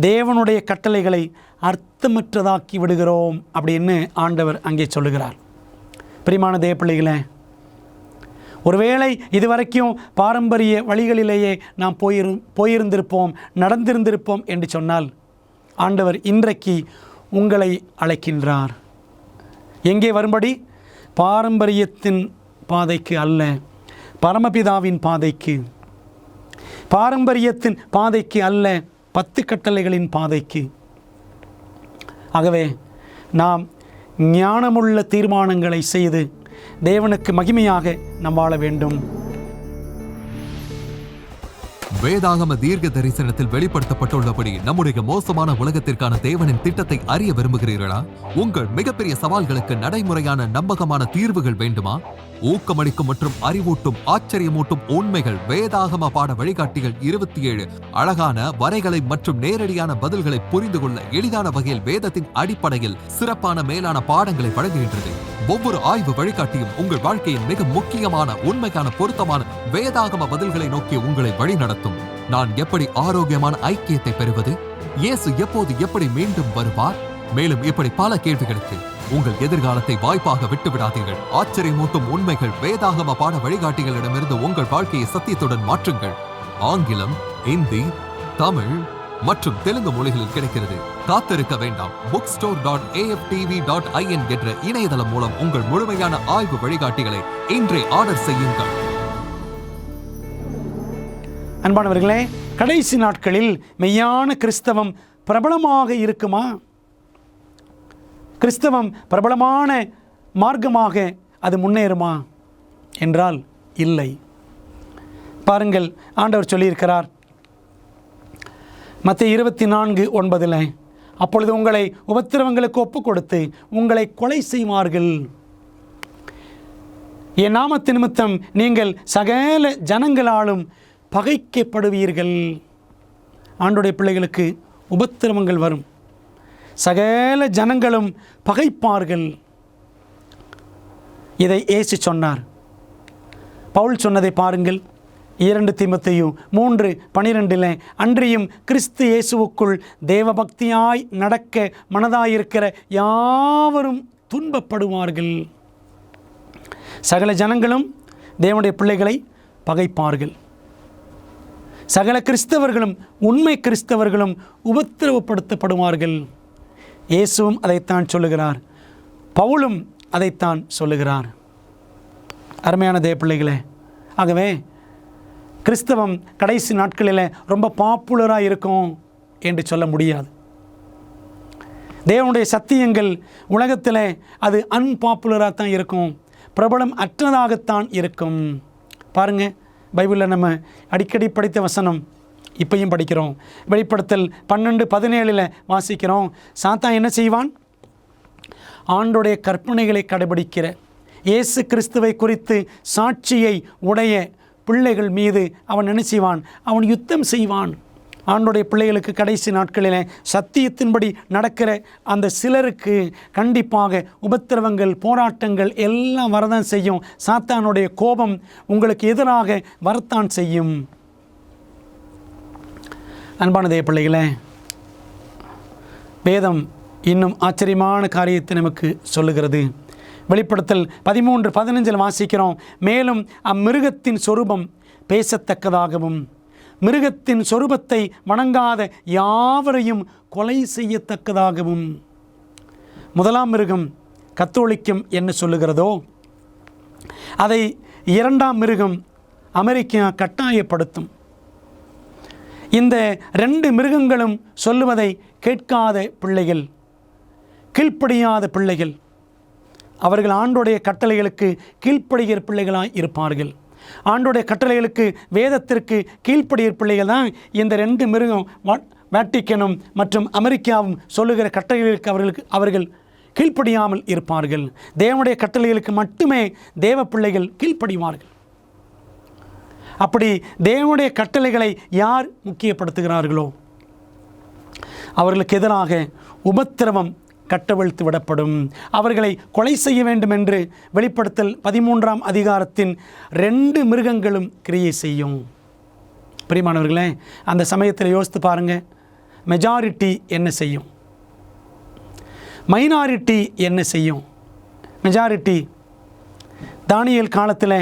தேவனுடைய கட்டளைகளை அர்த்தமற்றதாக்கி விடுகிறோம் அப்படின்னு ஆண்டவர் அங்கே சொல்லுகிறார். பிரியமான தேவ பிள்ளைகளே, ஒருவேளை இதுவரைக்கும் பாரம்பரிய வழிகளிலேயே நாம் போயிருந்திருப்போம், நடந்திருந்திருப்போம் என்று சொன்னால் ஆண்டவர் இன்றைக்கு உங்களை அழைக்கின்றார். எங்கே வரும்படி? பாரம்பரியத்தின் பாதைக்கு அல்ல, பரமபிதாவின் பாதைக்கு. பாரம்பரியத்தின் பாதைக்கு அல்ல, 10 கட்டளைகளின் பாதைக்கு. ஆகவே நாம் ஞானமுள்ள தீர்மானங்களை செய்து தேவனுக்கு மகிமையாக நாம் வாழ வேண்டும். வேதாகம தீர்க்க தரிசனத்தில் வெளிப்படுத்தப்பட்டுள்ளபடி நம்முடைய மோசமான உலகத்திற்கான தேவனின் திட்டத்தை அறிய விரும்புகிறீர்களா? உங்கள் மிகப்பெரிய சவால்களுக்கு நடைமுறையான நம்பகமான தீர்வுகள் வேண்டுமா? ஊக்கமளிக்கும் மற்றும் அறிவூட்டும் ஆச்சரியமூட்டும் உண்மைகள் வேதாகம பாட வழிகாட்டிகள் 27 அழகான வரைகளை மற்றும் நேரடியான பதில்களை புரிந்து கொள்ள எளிதான வகையில் வேதத்தின் அடிப்படையில் சிறப்பான மேலான பாடங்களை வழங்குகின்றது. ஒவ்வொரு ஆய்வு வழிகாட்டியும் உங்கள் வாழ்க்கையின் மிக முக்கியமான உண்மைக்கான பொருத்தமான வேதாகம பதில்களை நோக்கி உங்களை வழிநடத்தும். நான் எப்படி ஆரோக்கியமான ஐக்கியத்தை பெறுவது? இயேசு எப்போது எப்படி மீண்டும் வருவார்? மேலும் இப்படி பல கேள்விகளுக்கு உங்கள் எதிர்காலத்தை வாய்ப்பாக விட்டுவிடாதீர்கள். ஆச்சரியமூட்டும் உண்மைகள் வேதாகம பாட வழிகாட்டிகளிடமிருந்து உங்கள் வாழ்க்கையை சத்தியத்துடன் மாற்றுங்கள். ஆங்கிலம், இந்தி, தமிழ் மற்றும் தெலுங்கு மொழிகளில் கிடைக்கிறது. காத்திருக்க வேண்டாம். bookstore.aftv.in என்ற இணையதளம் மூலம் உங்கள் முழுமையான ஆய்வு வழிகாட்டிகளை இன்றே ஆர்டர் செய்யுங்கள். அன்பானவர்களே, கடைசி நாட்களில் மெய்யான கிறிஸ்தவம் பிரபலமாக இருக்குமா? கிறிஸ்தவம் பிரபலமான மார்க்கமாக அது முன்னேறுமா என்றால் இல்லை. பாருங்கள், ஆண்டவர் சொல்லியிருக்கிறார் மத்தேயு 24:9, அப்பொழுது உங்களை உபத்திரவங்களுக்கு ஒப்புக் கொடுத்து உங்களை கொலை செய்வார்கள். என் நாமத்து நிமித்தம் நீங்கள் சகல ஜனங்களாலும் பகைக்கப்படுவீர்கள். ஆண்டவருடைய பிள்ளைகளுக்கு உபத்திரவங்கள் வரும். சகல ஜனங்களும் பகைப்பார்கள். இதை இயேசு சொன்னார். பவுல் சொன்னதை பாருங்கள். 2 தீமோத்தேயு 3:12 அன்றியும் கிறிஸ்து இயேசுவுக்குள் தேவபக்தியாய் நடக்க மனதாயிருக்கிற யாவரும் துன்பப்படுவார்கள். சகல ஜனங்களும் தேவனுடைய பிள்ளைகளை பகைப்பார்கள். சகல கிறிஸ்தவர்களும் உண்மை கிறிஸ்தவர்களும் உபத்திரவப்படுத்தப்படுவார்கள். இயேசுவும் அதைத்தான் சொல்லுகிறார், பவுலும் அதைத்தான் சொல்லுகிறார். அருமையான தேவ பிள்ளைகளே, ஆகவே கிறிஸ்தவம் கடைசி நாட்களில் ரொம்ப பாப்புலராக இருக்கும் என்று சொல்ல முடியாது. தேவனுடைய சத்தியங்கள் உலகத்தில் அது அன்பாப்புலராக தான் இருக்கும், பிரபலம் அற்றதாகத்தான் இருக்கும். பாருங்கள், பைபிளில் நம்ம அடிக்கடி படித்த வசனம் இப்பையும் படிக்கிறோம். வெளிப்படுத்தல் 12:17 வாசிக்கிறோம். சாத்தான் என்ன செய்வான்? ஆண்டோடைய கற்பனைகளை கடைபிடிக்கிற இயேசு கிறிஸ்துவை குறித்து சாட்சியை உடைய பிள்ளைகள் மீது அவன் என்ன செய்வான்? அவன் யுத்தம் செய்வான். ஆண்டோடைய பிள்ளைகளுக்கு கடைசி நாட்களில் சத்தியத்தின்படி நடக்கிற அந்த சிலருக்கு கண்டிப்பாக உபத்திரவங்கள், போராட்டங்கள் எல்லாம் வரதான் செய்யும். சாத்தானுடைய கோபம் உங்களுக்கு எதிராக வரத்தான் செய்யும். அன்பான தேவ பிள்ளைகளே, வேதம் இன்னும் ஆச்சரியமான காரியத்தை நமக்கு சொல்லுகிறது. வெளிப்படுத்தல் 13:15 வாசிக்கிறோம். மேலும் அம்மிருகத்தின் சொரூபம் பேசத்தக்கதாகவும் மிருகத்தின் சொரூபத்தை வணங்காத யாவரையும் கொலை செய்யத்தக்கதாகவும். முதலாம் மிருகம் கத்தோலிக்கம் என்ன சொல்லுகிறதோ அதை இரண்டாம் மிருகம் அமெரிக்கா கட்டாயப்படுத்தும். இந்த 2 மிருகங்களும் சொல்லுவதை கேட்காத பிள்ளைகள், கீழ்ப்படியாத பிள்ளைகள், அவர்கள் ஆண்டோடைய கட்டளைகளுக்கு கீழ்ப்படுகிற பிள்ளைகளாய் இருப்பார்கள். ஆண்டோடைய கட்டளைகளுக்கு, வேதத்திற்கு கீழ்ப்படுகிற பிள்ளைகள் தான் இந்த 2 மிருகம், வேட்டிக்கனும் மற்றும் அமெரிக்காவும் சொல்லுகிற கட்டளைகளுக்கு அவர்கள் கீழ்ப்படியாமல் இருப்பார்கள். தேவனுடைய கட்டளைகளுக்கு மட்டுமே தேவ பிள்ளைகள் கீழ்ப்படிவார்கள். அப்படி தேவனுடைய கட்டளைகளை யார் முக்கியப்படுத்துகிறார்களோ அவர்களுக்கு எதிராக உபத்திரவம் கட்டவிழ்த்து விடப்படும். அவர்களை கொலை செய்ய வேண்டும் என்று வெளிப்படுத்தல் 13ஆம் அதிகாரத்தின் 2 மிருகங்களும் கிரியை செய்யும். பிரியமானவர்களே, அந்த சமயத்தில் யோசித்து பாருங்கள், மெஜாரிட்டி என்ன செய்யும், மைனாரிட்டி என்ன செய்யும்? மெஜாரிட்டி தானியேல் காலத்தில்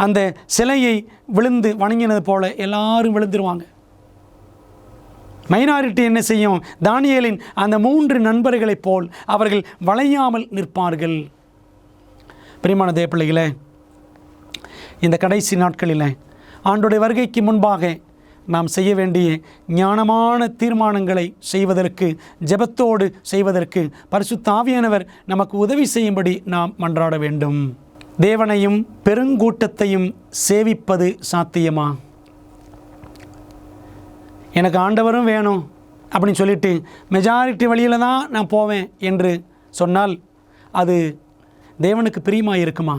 அந்த சிலையை விழுந்து வணங்கினது போல எல்லாரும் விழுந்துருவாங்க. மைனாரிட்டி என்ன செய்யும்? தானியேலின் அந்த 3 நண்பர்களைப் போல் அவர்கள் வளையாமல் நிற்பார்கள். பிரியமான தேவ பிள்ளைகளே, இந்த கடைசி நாட்களில் ஆண்டோடைய வருகைக்கு முன்பாக நாம் செய்ய வேண்டிய ஞானமான தீர்மானங்களை செய்வதற்கு, ஜெபத்தோடு செய்வதற்கு பரிசுத்த ஆவியானவர் நமக்கு உதவி செய்யும்படி நாம் மன்றாட வேண்டும். தேவனையும் பெருங்கூட்டத்தையும் சேவிப்பது சாத்தியமா? எனக்கு ஆண்டவரும் வேணும் அப்படின்னு சொல்லிட்டு மெஜாரிட்டி வழியில் தான் நான் போவேன் என்று சொன்னால் அது தேவனுக்கு பிரியமாக இருக்குமா?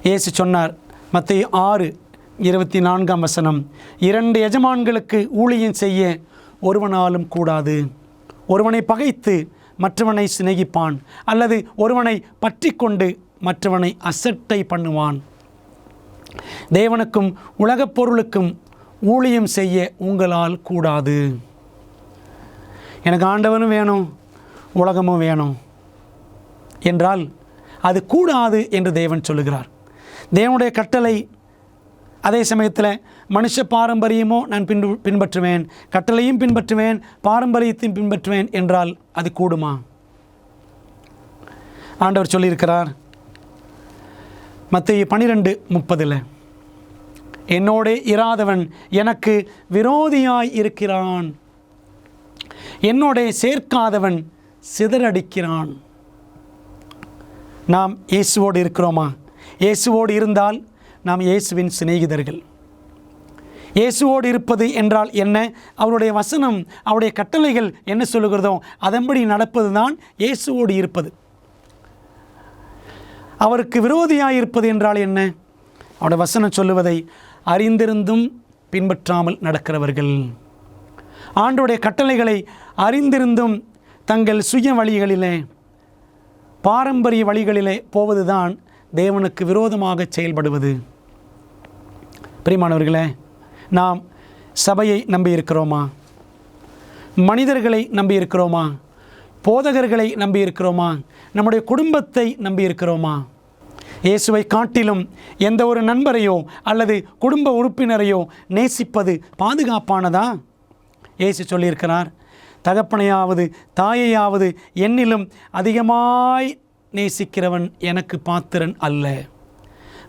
இயேசு சொன்னார், மத்தேயு 6:24 2 எஜமான்களுக்கு ஊழியம் செய்ய ஒருவனாலும் கூடாது. ஒருவனை பகைத்து மற்றவனை சிநேகிப்பான், அல்லது ஒருவனை பற்றி கொண்டு மற்றவனை அசட்டை பண்ணுவான். தேவனுக்கும் உலகப் பொருளுக்கும் ஊழியம் செய்ய உங்களால் கூடாது. எனக்கு ஆண்டவனும் வேணும், உலகமும் வேணும் என்றால் அது கூடாது என்று தேவன் சொல்லுகிறார். தேவனுடைய கட்டளை, அதே சமயத்தில் மனுஷ பாரம்பரியமோ நான் பின்பற்றுவேன், கட்டளையும் பின்பற்றுவேன், பாரம்பரியத்தையும் பின்பற்றுவேன் என்றால் அது கூடுமா? ஆண்டவர் சொல்லியிருக்கிறார் மத்தேயு 12:30, என்னோடே இராதவன் எனக்கு விரோதியாய் இருக்கிறான், என்னோடே சேர்க்காதவன் சிதறடிக்கிறான். நாம் இயேசுவோடு இருக்கிறோமா? இயேசுவோடு இருந்தால் நாம் இயேசுவின் சிநேகிதர்கள். இயேசுவோடு இருப்பது என்றால் என்ன? அவருடைய வசனம், அவருடைய கட்டளைகள் என்ன சொல்லுகிறதோ அதன்படி நடப்பது தான் இயேசுவோடு இருப்பது. அவருக்கு விரோதியாக இருப்பது என்றால் என்ன? அவருடைய வசனம் சொல்லுவதை அறிந்திருந்தும் பின்பற்றாமல் நடக்கிறவர்கள். ஆண்டவருடைய கட்டளைகளை அறிந்திருந்தும் தங்கள் சுய வழிகளிலே, பாரம்பரிய வழிகளிலே போவதுதான் தேவனுக்கு விரோதமாக செயல்படுவது. பிரியமானவர்களே, நாம் சபையை நம்பியிருக்கிறோமா? மனிதர்களை நம்பியிருக்கிறோமா? போதகர்களை நம்பியிருக்கிறோமா? நம்முடைய குடும்பத்தை நம்பியிருக்கிறோமா? இயேசுவை காட்டிலும் எந்த ஒரு நண்பரையோ அல்லது குடும்ப உறுப்பினரையோ நேசிப்பது பாதுகாப்பானதா? இயேசு சொல்லியிருக்கிறார், தகப்பனையாவது தாயையாவது என்னிலும் அதிகமாய் நேசிக்கிறவன் எனக்கு பாத்திரன் அல்ல,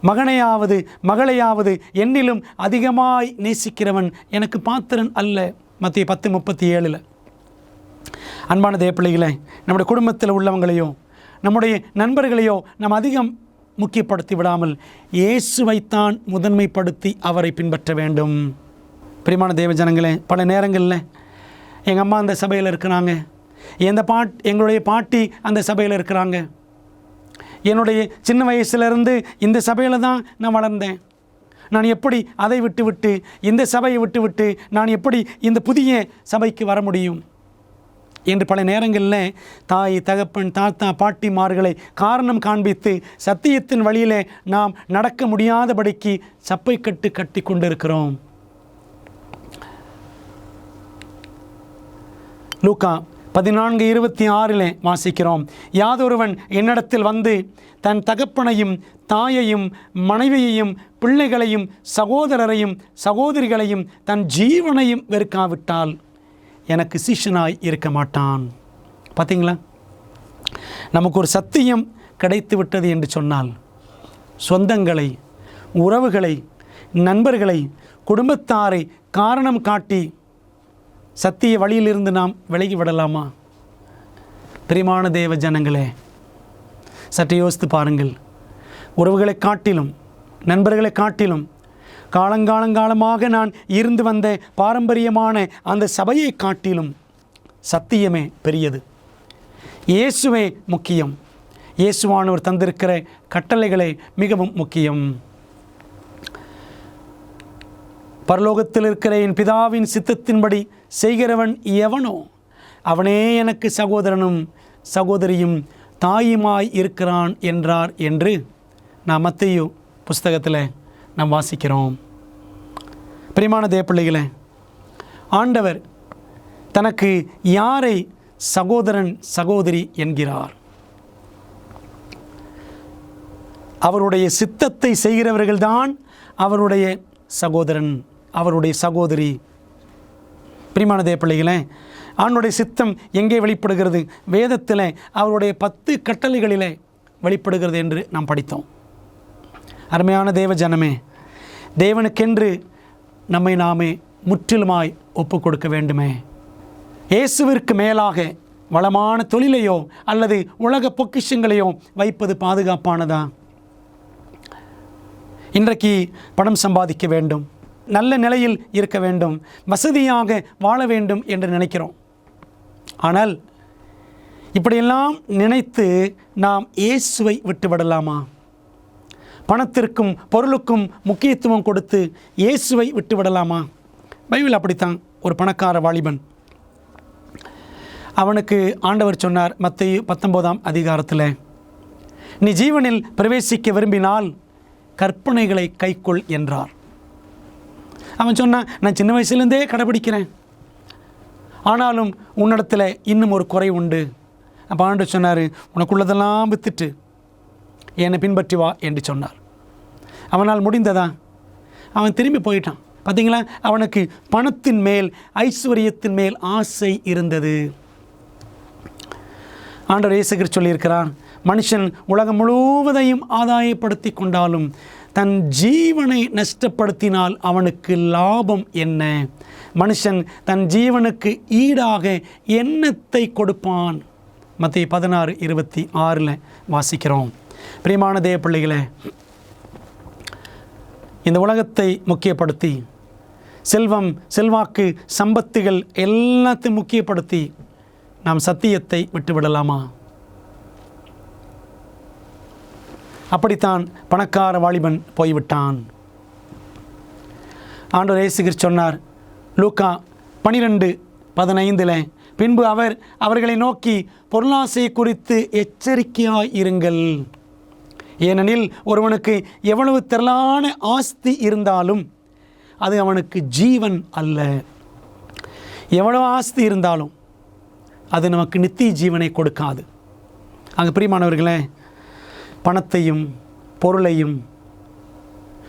மகனையாவது மகளையாவது என்னிலும் அதிகமாய் நேசிக்கிறவன் எனக்கு பாத்திரன் அல்ல. மத்தேயு 10:37. அன்பான தேவப்பிள்ளைகளே, நம்முடைய குடும்பத்தில் உள்ளவங்களையோ நம்முடைய நண்பர்களையோ நாம் அதிகம் முக்கியப்படுத்தி விடாமல் இயேசுவைத்தான் முதன்மைப்படுத்தி அவரை பின்பற்ற வேண்டும். பிரியமான தேவ ஜனங்களே, பல நேரங்களில் எங்கள் அம்மா அந்த சபையில் இருக்கிறாங்க, எங்களுடைய பாட்டி அந்த சபையில் இருக்கிறாங்க, என்னுடைய சின்ன வயசுலேருந்து இந்த சபையில் தான் நான் வளர்ந்தேன், நான் எப்படி அதை விட்டு இந்த சபையை விட்டு நான் எப்படி இந்த புதிய சபைக்கு வர முடியும் என்று பல நேரங்களில் தாய், தகப்பன், தாத்தா, பாட்டிமார்களை காரணம் காண்பித்து சத்தியத்தின் வழியிலே நாம் நடக்க முடியாதபடிக்கு சப்பை கட்டி கொண்டிருக்கிறோம். லூக்கா 14:26 வாசிக்கிறோம், யாதொருவன் என்னிடத்தில் வந்து தன் தகப்பனையும் தாயையும் மனைவியையும் பிள்ளைகளையும் சகோதரரையும் சகோதரிகளையும் தன் ஜீவனையும் வெறுக்காவிட்டால் எனக்கு சீஷனாய் இருக்க மாட்டான். பார்த்தீங்களா, நமக்கு ஒரு சத்தியம் கிடைத்து விட்டது என்று சொன்னால் சொந்தங்களை, உறவுகளை, நண்பர்களை, குடும்பத்தாரை காரணம் காட்டி சத்திய வழியிலிருந்து நாம் விலகி விடலாமா? பிரியமான தேவ ஜனங்களே, சற்று யோசித்து பாருங்கள். உறவுகளை காட்டிலும் நண்பர்களை காட்டிலும் காலங்காலமாக நான் இருந்து வந்த பாரம்பரியமான அந்த சபையை காட்டிலும் சத்தியமே பெரியது. இயேசுவே முக்கியம். இயேசுவானவர் தந்திருக்கிற கட்டளைகளே மிகவும் முக்கியம். பரலோகத்தில் இருக்கிற என் பிதாவின் சித்தத்தின்படி செய்கிறவன் எவனோ அவனே எனக்கு சகோதரனும் சகோதரியும் தாயுமாய் இருக்கிறான் என்றார் என்று நாம் மத்தேயு புஸ்தகத்தில் நாம் வாசிக்கிறோம். பிரியமான தேவப்பிள்ளைகளே, ஆண்டவர் தனக்கு யாரை சகோதரன் சகோதரி என்கிறார்? அவருடைய சித்தத்தை செய்கிறவர்கள்தான் அவருடைய சகோதரன், அவருடைய சகோதரி. பிரியமான தேவப்பிள்ளைகளே, ஆண்டவருடைய சித்தம் எங்கே வெளிப்படுகிறது? வேதத்தில் அவருடைய 10 கட்டளைகளிலே வெளிப்படுகிறது என்று நாம் படித்தோம். அருமையான தேவ ஜனமே, தேவனுக்கென்று நாமே முற்றிலுமாய் ஒப்பு கொடுக்க வேண்டுமே. இயேசுவிற்கு மேலாக வளமான தொழிலையோ அல்லது உலக பொக்கிஷங்களையோ வைப்பது பாதுகாப்பானதா? இன்றைக்கு பணம் சம்பாதிக்க வேண்டும், நல்ல நிலையில் இருக்க வேண்டும், வசதியாக வாழ வேண்டும் என்று நினைக்கிறோம். ஆனால் இப்படியெல்லாம் நினைத்து நாம் இயேசுவை விட்டுவிடலாமா? பணத்திற்கும் பொருளுக்கும் முக்கியத்துவம் கொடுத்து இயேசுவை விட்டுவிடலாமா? பைபிள் அப்படித்தான். ஒரு பணக்கார வாலிபன், அவனுக்கு ஆண்டவர் சொன்னார் மத்தேயு 19ஆம் அதிகாரத்தில், நீ ஜீவனில் பிரவேசிக்க விரும்பினால் கற்பனைகளை கைக்கொள் என்றார். அவன் சொன்னான், நான் சின்ன வயசுலேருந்தே கடைபிடிக்கிறேன், ஆனாலும் உன்னிடத்தில் இன்னும் ஒரு குறை உண்டு. அப்போ ஆண்டவர் சொன்னார், உனக்குள்ளதெல்லாம் வித்துட்டு என்னை பின்பற்றி வா என்று சொன்னார். அவனால் முடிந்ததா? அவன் திரும்பி போயிட்டான். பார்த்தீங்களா, அவனுக்கு பணத்தின் மேல் ஐஸ்வர்யத்தின் மேல் ஆசை இருந்தது. ஆண்டவர் இயேசு கிறிஸ்து சொல்லியிருக்கிறார், மனுஷன் உலகம் முழுவதையும் ஆதாயப்படுத்தி கொண்டாலும் தன் ஜீவனை நஷ்டப்படுத்தினால் அவனுக்கு லாபம் என்ன? மனுஷன் தன் ஜீவனுக்கு ஈடாக என்னத்தை கொடுப்பான்? மத்தேயு 16:26 வாசிக்கிறோம். பிரியமான தேவ பிள்ளைகளே, இந்த உலகத்தை முக்கியப்படுத்தி செல்வம், செல்வாக்கு, சம்பத்துகள் எல்லாத்தையும் முக்கியப்படுத்தி நாம் சத்தியத்தை விட்டுவிடலாமா? அப்படித்தான் பணக்கார வாலிபன் போய்விட்டான். ஆண்டவர் இயேசு கிறிஸ்து சொன்னார் லூக்கா 12:15, பின்பு அவர் அவர்களை நோக்கி, பொருளாசை குறித்து எச்சரிக்கையாய் இருங்கள். ஏனெனில் ஒருவனுக்கு எவ்வளவு திரளான ஆஸ்தி இருந்தாலும் அது அவனுக்கு ஜீவன் அல்ல. எவ்வளவு ஆஸ்தி இருந்தாலும் அது நமக்கு நித்திய ஜீவனை கொடுக்காது. அங்கே பிரியமானவர்களே, பணத்தையும் பொருளையும்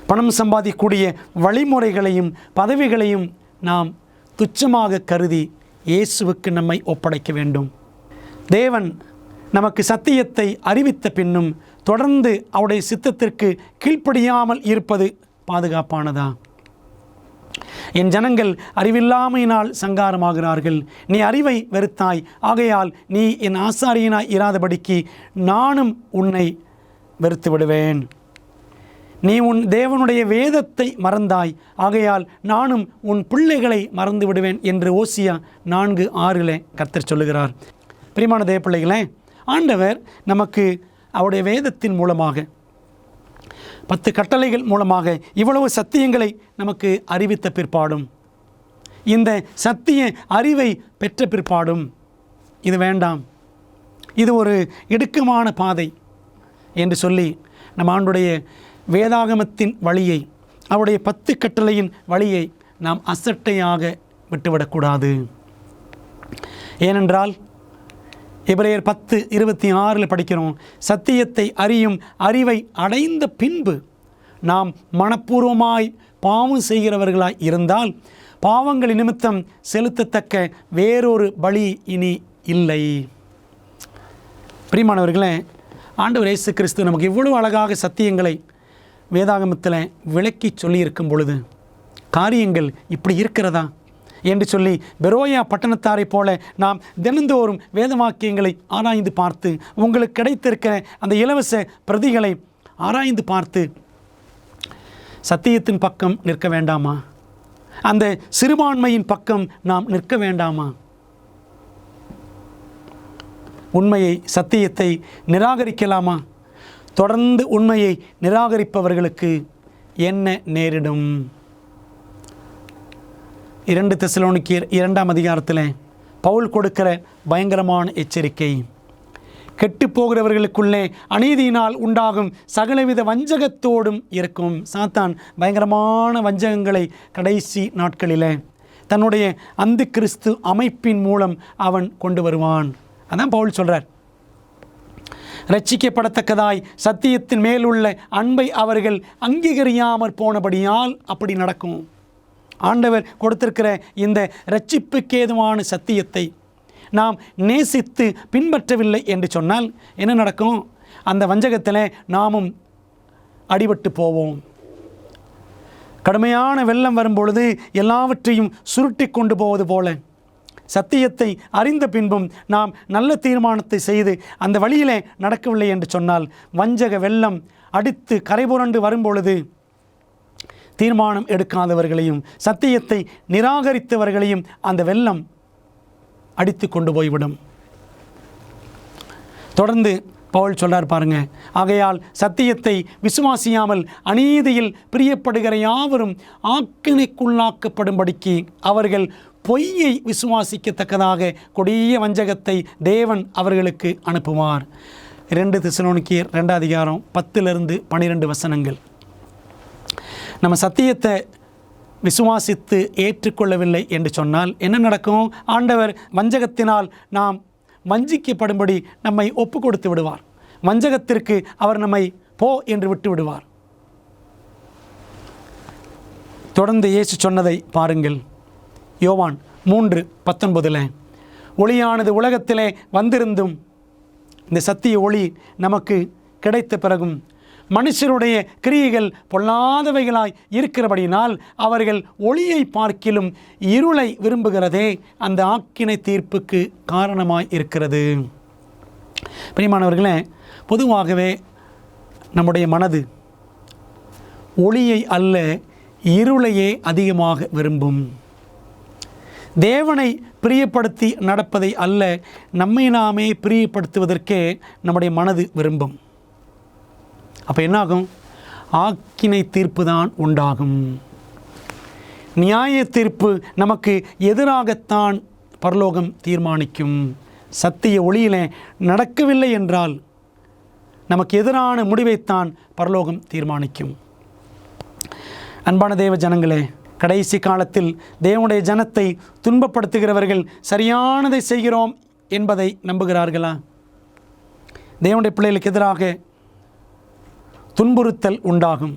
பணம் சம்பாதிக்கக்கூடிய வழிமுறைகளையும் பதவிகளையும் நாம் துச்சமாக கருதி இயேசுவுக்கு நம்மை ஒப்படைக்க வேண்டும். தேவன் நமக்கு சத்தியத்தை அறிவித்த பின்னும் தொடர்ந்து அவருடைய சித்தத்திற்கு கீழ்ப்படியாமல் இருப்பது பாதுகாப்பானதா? என் ஜனங்கள் அறிவில்லாமையினால் சங்காரமாகிறார்கள். நீ அறிவை வெறுத்தாய், ஆகையால் நீ என் ஆசாரியனாய் இராதபடிக்கு நானும் உன்னை வெறுத்து விடுவேன். நீ உன் தேவனுடைய வேதத்தை மறந்தாய், ஆகையால் நானும் உன் பிள்ளைகளை மறந்து விடுவேன் என்று ஓசியா 4:6 கர்த்தர் சொல்லுகிறார். பிரியமான தேவ பிள்ளைகளே, ஆண்டவர் நமக்கு அவருடைய வேதத்தின் மூலமாக 10 கட்டளைகள் மூலமாக இவ்வளவு சத்தியங்களை நமக்கு அறிவித்த பிற்பாடும், இந்த சத்திய அறிவை பெற்ற பிற்பாடும் இது வேண்டாம், இது ஒரு இடுக்கமான பாதை என்று சொல்லி நம் ஆண்டுடைய வேதாகமத்தின் வழியை, அவருடைய 10 கட்டளையின் வழியை நாம் அசட்டையாக விட்டுவிடக்கூடாது. ஏனென்றால் எபிரேயர் 10:26 படிக்கிறோம், சத்தியத்தை அறியும் அறிவை அடைந்த பின்பு நாம் மனப்பூர்வமாய் பாவம் செய்கிறவர்களாய் இருந்தால் பாவங்கள் நிமித்தம் செலுத்தத்தக்க வேறொரு பலி இனி இல்லை. பிரியமானவர்களே, ஆண்டவர் இயேசு கிறிஸ்து நமக்கு இவ்வளவு அழகாக சத்தியங்களை வேதாகமத்தில் விளக்கி சொல்லியிருக்கும் பொழுது காரியங்கள் இப்படி இருக்கிறதா என்று சொல்லி பெரோயா பட்டணத்தாரை போல நாம் தினந்தோறும் வேத வாக்கியங்களை ஆராய்ந்து பார்த்து, உங்களுக்கு கிடைத்திருக்கிற அந்த இலவச பிரதிகளை ஆராய்ந்து பார்த்து சத்தியத்தின் பக்கம் நிற்க வேண்டாமா? அந்த சிறுபான்மையின் பக்கம் நாம் நிற்க வேண்டாமா? உண்மையை, சத்தியத்தை நிராகரிக்கலாமா? தொடர்ந்து உண்மையை நிராகரிப்பவர்களுக்கு என்ன நேரிடும்? 2 தெசலோனிக்கேயர் 2ஆம் அதிகாரத்தில் பவுல் கொடுக்கிற பயங்கரமான எச்சரிக்கை, கெட்டுப்போகிறவர்களுக்குள்ளே அநீதியினால் உண்டாகும் சகலவித வஞ்சகத்தோடும் இருக்கும். சாத்தான் பயங்கரமான வஞ்சகங்களை கடைசி நாட்களில் தன்னுடைய அந்தி கிறிஸ்து அமைப்பின் மூலம் அவன் கொண்டு வருவான். அதான் பவுல் சொல்கிறார், ரட்சிக்கப்படத்தக்கதாய் சத்தியத்தின் மேலுள்ள அன்பை அவர்கள் அங்கீகரியாமற் போனபடியால் அப்படி நடக்கும். ஆண்டவர் கொடுத்திருக்கிற இந்த ரட்சிப்புக்கேதுவான சத்தியத்தை நாம் நேசித்து பின்பற்றவில்லை என்று சொன்னால் என்ன நடக்கும்? அந்த வஞ்சகத்தில் நாமும் அடிபட்டு போவோம். கடுமையான வெள்ளம் வரும்பொழுது எல்லாவற்றையும் சுருட்டி கொண்டு போவது போல சத்தியத்தை அறிந்த பின்பும் நாம் நல்ல தீர்மானத்தை செய்து அந்த வழியிலே நடக்கவில்லை என்று சொன்னால், வஞ்சக வெள்ளம் அடித்து கரைபுரண்டு வரும்பொழுது தீர்மானம் எடுக்காதவர்களையும் சத்தியத்தை நிராகரித்தவர்களையும் அந்த வெள்ளம் அடித்து கொண்டு போய்விடும். தொடர்ந்து பவுல் சொல்றார் பாருங்க, ஆகையால் சத்தியத்தை விசுவாசியாமல் அநீதியில் பிரியப்படுகிற யாவரும் ஆக்கினைக்குள்ளாக்கப்படும்படிக்கு அவர்கள் பொய்யை விசுவாசிக்கத்தக்கதாக கொடிய வஞ்சகத்தை தேவன் அவர்களுக்கு அனுப்புவார். 2 தெசலோனிக்கேயர் 2 அதிகாரம் 10-12 வசனங்கள். நம்ம சத்தியத்தை விசுவாசித்து ஏற்றுக்கொள்ளவில்லை என்று சொன்னால் என்ன நடக்கும்? ஆண்டவர் வஞ்சகத்தினால் நாம் வஞ்சிக்கப்படும்படி நம்மை ஒப்பு கொடுத்து விடுவார். வஞ்சகத்திற்கு அவர் நம்மை போ என்று விட்டு விடுவார். தொடர்ந்து இயேசு சொன்னதை பாருங்கள். யோவான் 3:19 ஒளியானது உலகத்திலே வந்திருந்தும் இந்த சத்திய ஒளி நமக்கு கிடைத்த பிறகும் மனுஷருடைய கிரியைகள் பொல்லாதவைகளாய் இருக்கிறபடினால் அவர்கள் ஒளியை பார்க்கிலும் இருளை விரும்புகிறதே அந்த ஆக்கினை தீர்ப்புக்கு காரணமாய் இருக்கிறது. பிரியமானவர்களே, பொதுவாகவே நம்முடைய மனது ஒளியை அல்ல இருளையே அதிகமாக விரும்பும். தேவனை பிரியப்படுத்தி நடப்பதை அல்ல, நம்மை நாமே பிரியப்படுத்துவதற்கே நம்முடைய மனது விரும்பும். அப்போ என்னாகும்? ஆக்கினை தீர்ப்பு தான் உண்டாகும். நியாய தீர்ப்பு நமக்கு எதிராகத்தான் பரலோகம் தீர்மானிக்கும். சத்திய ஒளியிலே நடக்கவில்லை என்றால் நமக்கு எதிரான முடிவைத்தான் பரலோகம் தீர்மானிக்கும். அன்பான தேவ ஜனங்களே, கடைசி காலத்தில் தேவனுடைய ஜனத்தை துன்பப்படுத்துகிறவர்கள் சரியானதை செய்கிறோம் என்பதை நம்புகிறார்களா? தேவனுடைய பிள்ளைகளுக்கு எதிராக துன்புறுத்தல் உண்டாகும்.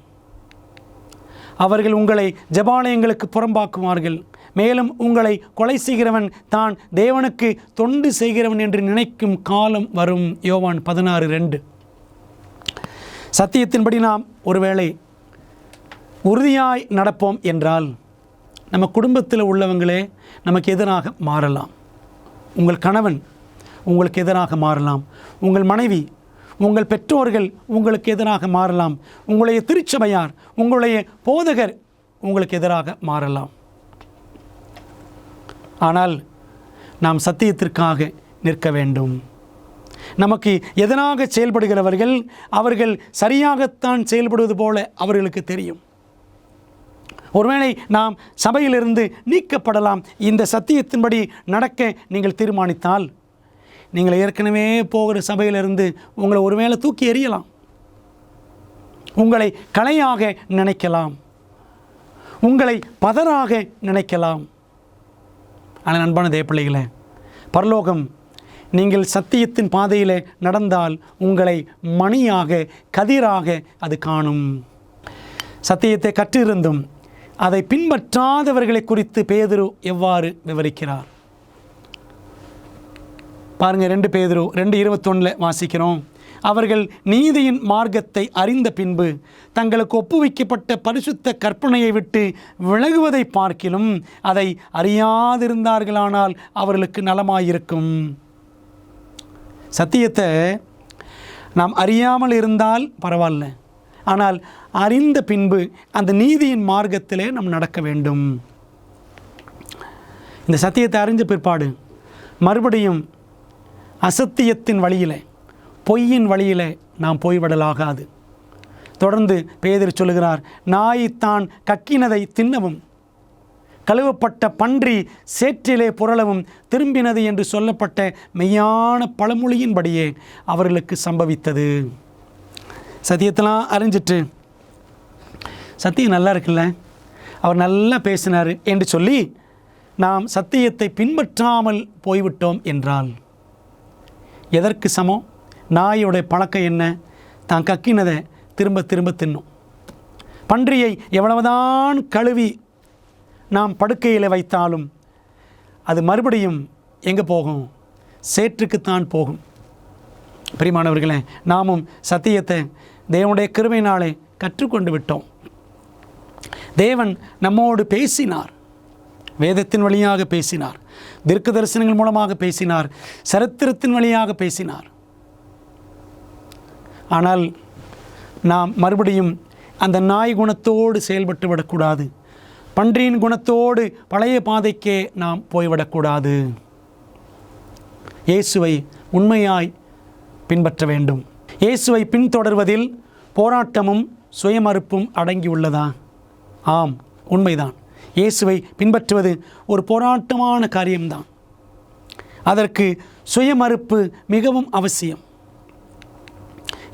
அவர்கள் உங்களை ஜெபாலயங்களுக்கு புறம்பாக்குவார்கள். மேலும் உங்களை கொலை செய்கிறவன் தான் தேவனுக்கு தொண்டு செய்கிறவன் என்று நினைக்கும் காலம் வரும். யோவான் 16:2. சத்தியத்தின்படி நாம் ஒருவேளை உறுதியாய் நடப்போம் என்றால் நம்ம குடும்பத்தில் உள்ளவங்களே நமக்கு எதிராக மாறலாம். உங்கள் கணவன் உங்களுக்கு எதிராக மாறலாம். உங்கள் மனைவி, உங்கள் பெற்றோர்கள் உங்களுக்கு எதிராக மாறலாம். உங்களுடைய திருச்சபையார், உங்களுடைய போதகர் உங்களுக்கு எதிராக மாறலாம். ஆனால் நாம் சத்தியத்திற்காக நிற்க வேண்டும். நமக்கு எதிராக செயல்படுகிறவர்கள் அவர்கள் சரியாகத்தான் செயல்படுவது போல அவர்களுக்கு தெரியும். ஒருவேளை நாம் சபையிலிருந்து நீக்கப்படலாம். இந்த சத்தியத்தின்படி நடக்க நீங்கள் தீர்மானித்தால் நீங்கள் ஏற்கனவே போகிற சபையிலிருந்து உங்களை ஒருவேளை தூக்கி எறியலாம். உங்களை கலையாக நினைக்கலாம், உங்களை பதராக நினைக்கலாம். ஆனால் அன்பான தேவப்பிள்ளைகளே, பரலோகம் நீங்கள் சத்தியத்தின் பாதையில் நடந்தால் உங்களை மணியாக கதிராக அது காணும். சத்தியத்தை கற்றிருந்தும் அதை பின்பற்றாதவர்களை குறித்து பேதுரு எவ்வாறு விவரிக்கிறார் பாருங்கள். 2 பேதுரு 2:21 வாசிக்கிறோம். அவர்கள் நீதியின் மார்க்கத்தை அறிந்த பின்பு தங்களுக்கு ஒப்புவிக்கப்பட்ட பரிசுத்த கற்பனையை விட்டு விலகுவதை பார்க்கிலும் அதை அறியாதிருந்தார்களானால் அவர்களுக்கு நலமாயிருக்கும். சத்தியத்தை நாம் அறியாமல் இருந்தால் பரவாயில்ல, ஆனால் அறிந்த பின்பு அந்த நீதியின் மார்க்கத்திலே நாம் நடக்க வேண்டும். இந்த சத்தியத்தை அறிஞ்ச பிற்பாடு மறுபடியும் அசத்தியத்தின் வழியில், பொய்யின் வழியில் நாம் போய்விடலாகாது. தொடர்ந்து பேதுரு சொல்லுகிறார், நாய்த்தான் கக்கினதை தின்னவும் கழுவப்பட்ட பன்றி சேற்றிலே புரளவும் திரும்பினது என்று சொல்லப்பட்ட மெய்யான பழமொழியின்படியே அவர்களுக்கு சம்பவித்தது. சத்தியத்தெல்லாம் அறிஞ்சிட்டு சத்தியம் நல்லா இருக்குல்ல, அவர் நல்லா பேசினார் என்று சொல்லி நாம் சத்தியத்தை பின்பற்றாமல் போய்விட்டோம் என்றால் எதற்கு சமம்? நாயோடைய பழக்கம் என்ன? தான் கக்கினதை திரும்ப திரும்ப தின்னும். பன்றியை எவ்வளவுதான் கழுவி நாம் படுக்கையில் வைத்தாலும் அது மறுபடியும் எங்கே போகும்? சேற்றுக்குத்தான் போகும். பிரியமானவர்களே, நாமும் சத்தியத்தை தேவனுடைய கிருபையினாலே கற்றுக்கொண்டு விட்டோம். தேவன் நம்மோடு பேசினார். வேதத்தின் வழியாக பேசினார், தீர்க்க தரிசனங்கள் மூலமாக பேசினார், சரித்திரத்தின் வழியாக பேசினார். ஆனால் நாம் மறுபடியும் அந்த நாய் குணத்தோடு செயல்பட்டு விடக்கூடாது. பன்றியின் குணத்தோடு பழைய பாதைக்கே நாம் போய்விடக்கூடாது. இயேசுவை உண்மையாய் பின்பற்ற வேண்டும். இயேசுவை பின்தொடர்வதில் போராட்டமும் சுயமறுப்பும் அடங்கியுள்ளதா? ஆம், உண்மைதான். இயேசுவை பின்பற்றுவது ஒரு போராட்டமான காரியம்தான். அதற்கு சுயமறுப்பு மிகவும் அவசியம்.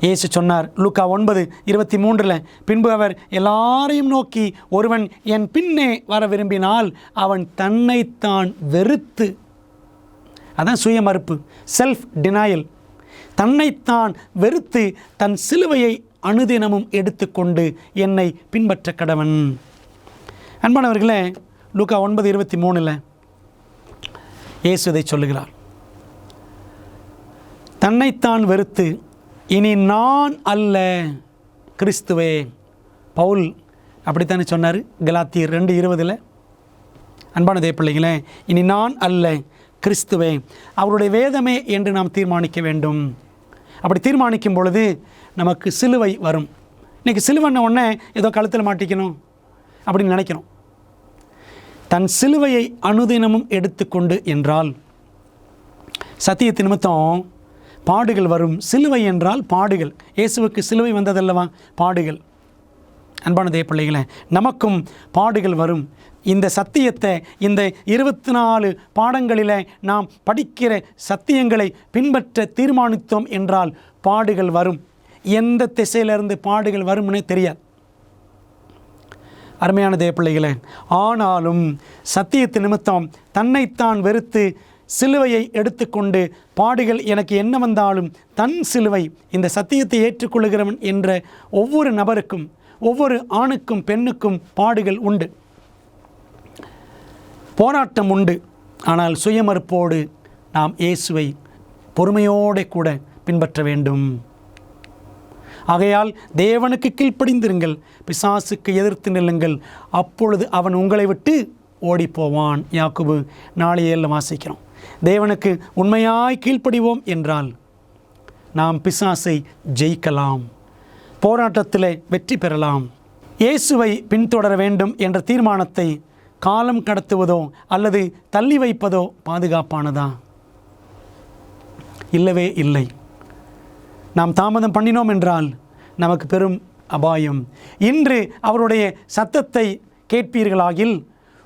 இயேசு சொன்னார் லூக்கா 9:23, பின்பு அவர் எல்லாரையும் நோக்கி, ஒருவன் என் பின்னே வர விரும்பினால் அவன் தன்னைத்தான் வெறுத்து, அதான் சுயமறுப்பு, செல்ஃப் டினாயல், தன்னைத்தான் வெறுத்து தன் சிலுவையை அனுதினமும் எடுத்துக்கொண்டு என்னை பின்பற்ற கடவன். அன்பானவர்களே, லூக்கா 9:23 இயேசு இதை சொல்லுகிறார். தன்னைத்தான் வெறுத்து, இனி நான் அல்ல கிறிஸ்துவே. பவுல் அப்படித்தானே சொன்னார் கலாத்தியர் 2:20. அன்பான தேவ பிள்ளைகளே, இனி நான் அல்ல கிறிஸ்துவே, அவருடைய வேதமே என்று நாம் தீர்மானிக்க வேண்டும். அப்படி தீர்மானிக்கும் பொழுது நமக்கு சிலுவை வரும். இன்றைக்கி சிலுவைன்ன உடனே ஏதோ கழுத்தில் மாட்டிக்கணும் அப்படின்னு நினைக்கிறோம். தன் சிலுவையை அனுதினமும் எடுத்துக்கொண்டு என்றால் சத்தியத்தின் நிமித்தம் பாடுகள் வரும். சிலுவை என்றால் பாடுகள். இயேசுவுக்கு சிலுவை வந்ததல்லவா? பாடுகள். அன்பான தேவ பிள்ளைகளே, நமக்கும் பாடுகள் வரும். இந்த சத்தியத்தை, இந்த 24 பாடங்களில் நாம் படிக்கிற சத்தியங்களை பின்பற்ற தீர்மானித்தோம் என்றால் பாடுகள் வரும். எந்த திசையிலிருந்து பாடுகள் வரும்னே தெரியாது. அருமையான தேவ பிள்ளைகளே, ஆனாலும் சத்தியத்தின் நிமித்தம் தன்னைத்தான் வெறுத்து சிலுவையை எடுத்துக்கொண்டு பாடுகள் எனக்கு என்ன வந்தாலும் தன் சிலுவை, இந்த சத்தியத்தை ஏற்றுக்கொள்கிறவன் என்ற ஒவ்வொரு நபருக்கும், ஒவ்வொரு ஆணுக்கும் பெண்ணுக்கும் பாடுகள் உண்டு, போராட்டம் உண்டு. ஆனால் சுயமறுப்போடு நாம் இயேசுவை பொறுமையோடு கூட பின்பற்ற வேண்டும். ஆகையால் தேவனுக்கு கீழ்ப்படிந்திருங்கள், பிசாசுக்கு எதிர்த்து நில்லுங்கள், அப்பொழுது அவன் உங்களை விட்டு ஓடிப்போவான். யாக்கோபு 4:7 வாசிக்கிறோம். தேவனுக்கு உண்மையாய் கீழ்ப்படிவோம் என்றால் நாம் பிசாசை ஜெயிக்கலாம், போராட்டத்தில் வெற்றி பெறலாம். இயேசுவை பின்தொடர வேண்டும் என்ற தீர்மானத்தை காலம் கடத்துவதோ அல்லது தள்ளி வைப்பதோ பாதுகாப்பானதா? இல்லவே இல்லை. நாம் தாமதம் பண்ணினோம் என்றால் நமக்கு பெரும் அபாயம். இன்று அவருடைய சத்தத்தை கேட்பீர்களாகில்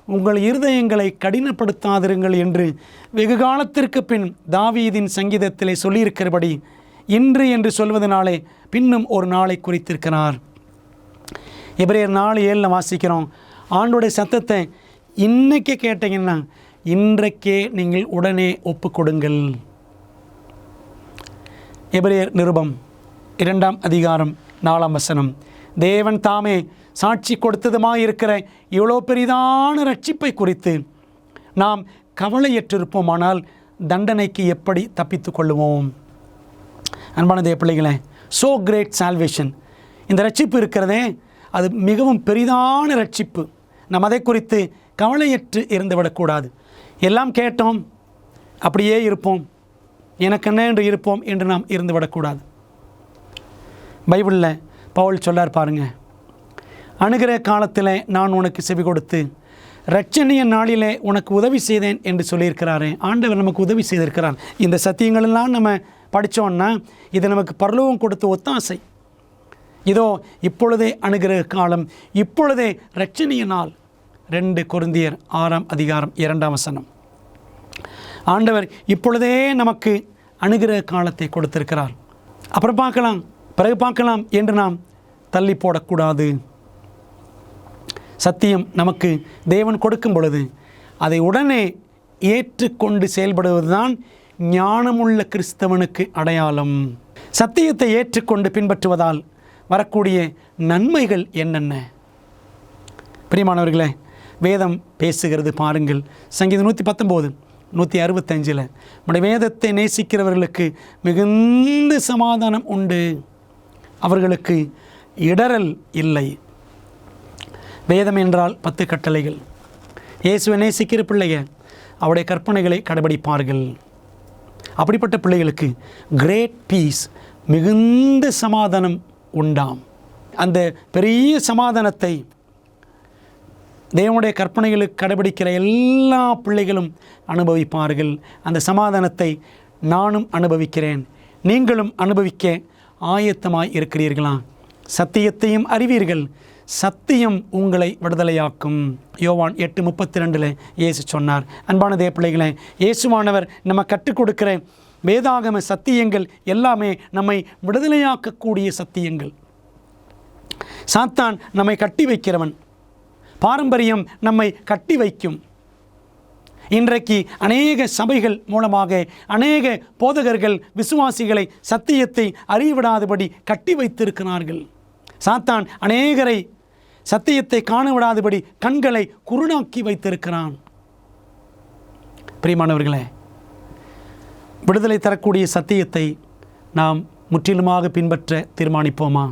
உங்கள் இருதயங்களை கடினப்படுத்தாதிருங்கள் என்று வெகு காலத்திற்கு பின் தாவீதின் சங்கீதத்திலே சொல்லியிருக்கிறபடி இன்று என்று சொல்வதனாலே பின்னும் ஒரு நாளை குறித்திருக்கிறார். எபிரேயர் 4:7 வாசிக்கிறோம். ஆண்டோடைய சத்தத்தை இன்னைக்கே கேட்டீங்கன்னா இன்றைக்கே நீங்கள் உடனே ஒப்பு கொடுங்கள். எபிரேயர் நிருபம் 2ஆம் அதிகாரம் 4ஆம் வசனம். தேவன் தாமே சாட்சி கொடுத்ததுமாயிருக்கிற இவ்வளோ பெரிதான ரட்சிப்பை குறித்து நாம் கவலையற்றிருப்போமானால் தண்டனைக்கு எப்படி தப்பித்து கொள்ளுவோம்? அன்பான தேவ பிள்ளைகளே, ஸோ கிரேட் சால்வேஷன், இந்த ரட்சிப்பு இருக்கிறதே அது மிகவும் பெரிதான ரட்சிப்பு. நாம் அதை குறித்து கவலையற்று இருந்துவிடக்கூடாது. எல்லாம் கேட்டோம், அப்படியே இருப்போம், எனக்கு என்ன என்று இருப்போம் என்று நாம் இருந்துவிடக்கூடாது. பைபிளில் பவுல் சொல்லார் பாருங்க, அணுகிற காலத்தில் நான் உனக்கு செவி கொடுத்து இரட்சணிய நாளிலே உனக்கு உதவி செய்தேன் என்று சொல்லியிருக்கிறாரே. ஆண்டவர் நமக்கு உதவி செய்திருக்கிறார். இந்த சத்தியங்களெல்லாம் நம்ம படித்தோன்னா இது நமக்கு பரலோகம் கொடுத்த ஒத்தாசை. இதோ இப்பொழுதே அணுகிற காலம், இப்பொழுதே இரட்சணிய நாள். 2 கொரிந்தியர் 6ஆம் அதிகாரம் 2ஆம் வசனம். ஆண்டவர் இப்பொழுதே நமக்கு அணுகிற காலத்தை கொடுத்திருக்கிறார். அப்புறம் பார்க்கலாம், பிறகு பார்க்கலாம் என்று நாம் தள்ளி போடக்கூடாது. சத்தியம் நமக்கு தேவன் கொடுக்கும் பொழுது அதை உடனே ஏற்றுக்கொண்டு செயல்படுவதுதான் ஞானமுள்ள கிறிஸ்தவனுக்கு அடையாளம். சத்தியத்தை ஏற்றுக்கொண்டு பின்பற்றுவதால் வரக்கூடிய நன்மைகள் என்னென்ன? பிரியமானவர்களே, வேதம் பேசுகிறது பாருங்கள். சங்கீதம் 119 165 நம்முடைய வேதத்தை நேசிக்கிறவர்களுக்கு மிகுந்த சமாதானம் உண்டு, அவர்களுக்கு இடரல் இல்லை. வேதம் என்றால் 10 கட்டளைகள். இயேசுவை நேசிக்கிற பிள்ளைங்க அவருடைய கற்பனைகளை கடைபிடிப்பார்கள். அப்படிப்பட்ட பிள்ளைகளுக்கு கிரேட் பீஸ், மிகுந்த சமாதானம் உண்டாம். அந்த பெரிய சமாதானத்தை தேவனுடைய கற்பனைகளுக்கு கடைபிடிக்கிற எல்லா பிள்ளைகளும் அனுபவிப்பார்கள். அந்த சமாதானத்தை நானும் அனுபவிக்கிறேன், நீங்களும் அனுபவிக்க ஆயத்தமாய் இருக்கிறீர்களா? சத்தியத்தையும் அறிவீர்கள், சத்தியம் உங்களை விடுதலையாக்கும். யோவான் 8:32 இயேசு சொன்னார். அன்பான தேவ பிள்ளைகளே, இயேசுவானவர் நம்ம கற்றுக் கொடுக்கிற வேதாகம சத்தியங்கள் எல்லாமே நம்மை விடுதலையாக்கக்கூடிய சத்தியங்கள். சாத்தான் நம்மை கட்டி வைக்கிறவன், பாரம்பரியம் நம்மை கட்டி வைக்கும். இன்றைக்கு அநேக சபைகள் மூலமாக அநேக போதகர்கள் விசுவாசிகளை சத்தியத்தை அறியவிடாதபடி கட்டி வைத்திருக்கிறார்கள். சாத்தான் அநேகரை சத்தியத்தை காணவிடாதபடி கண்களை குருடாக்கி வைத்திருக்கிறான். பிரியமானவர்களே, விடுதலை தரக்கூடிய சத்தியத்தை நாம் முற்றிலுமாக பின்பற்ற தீர்மானிப்போமா?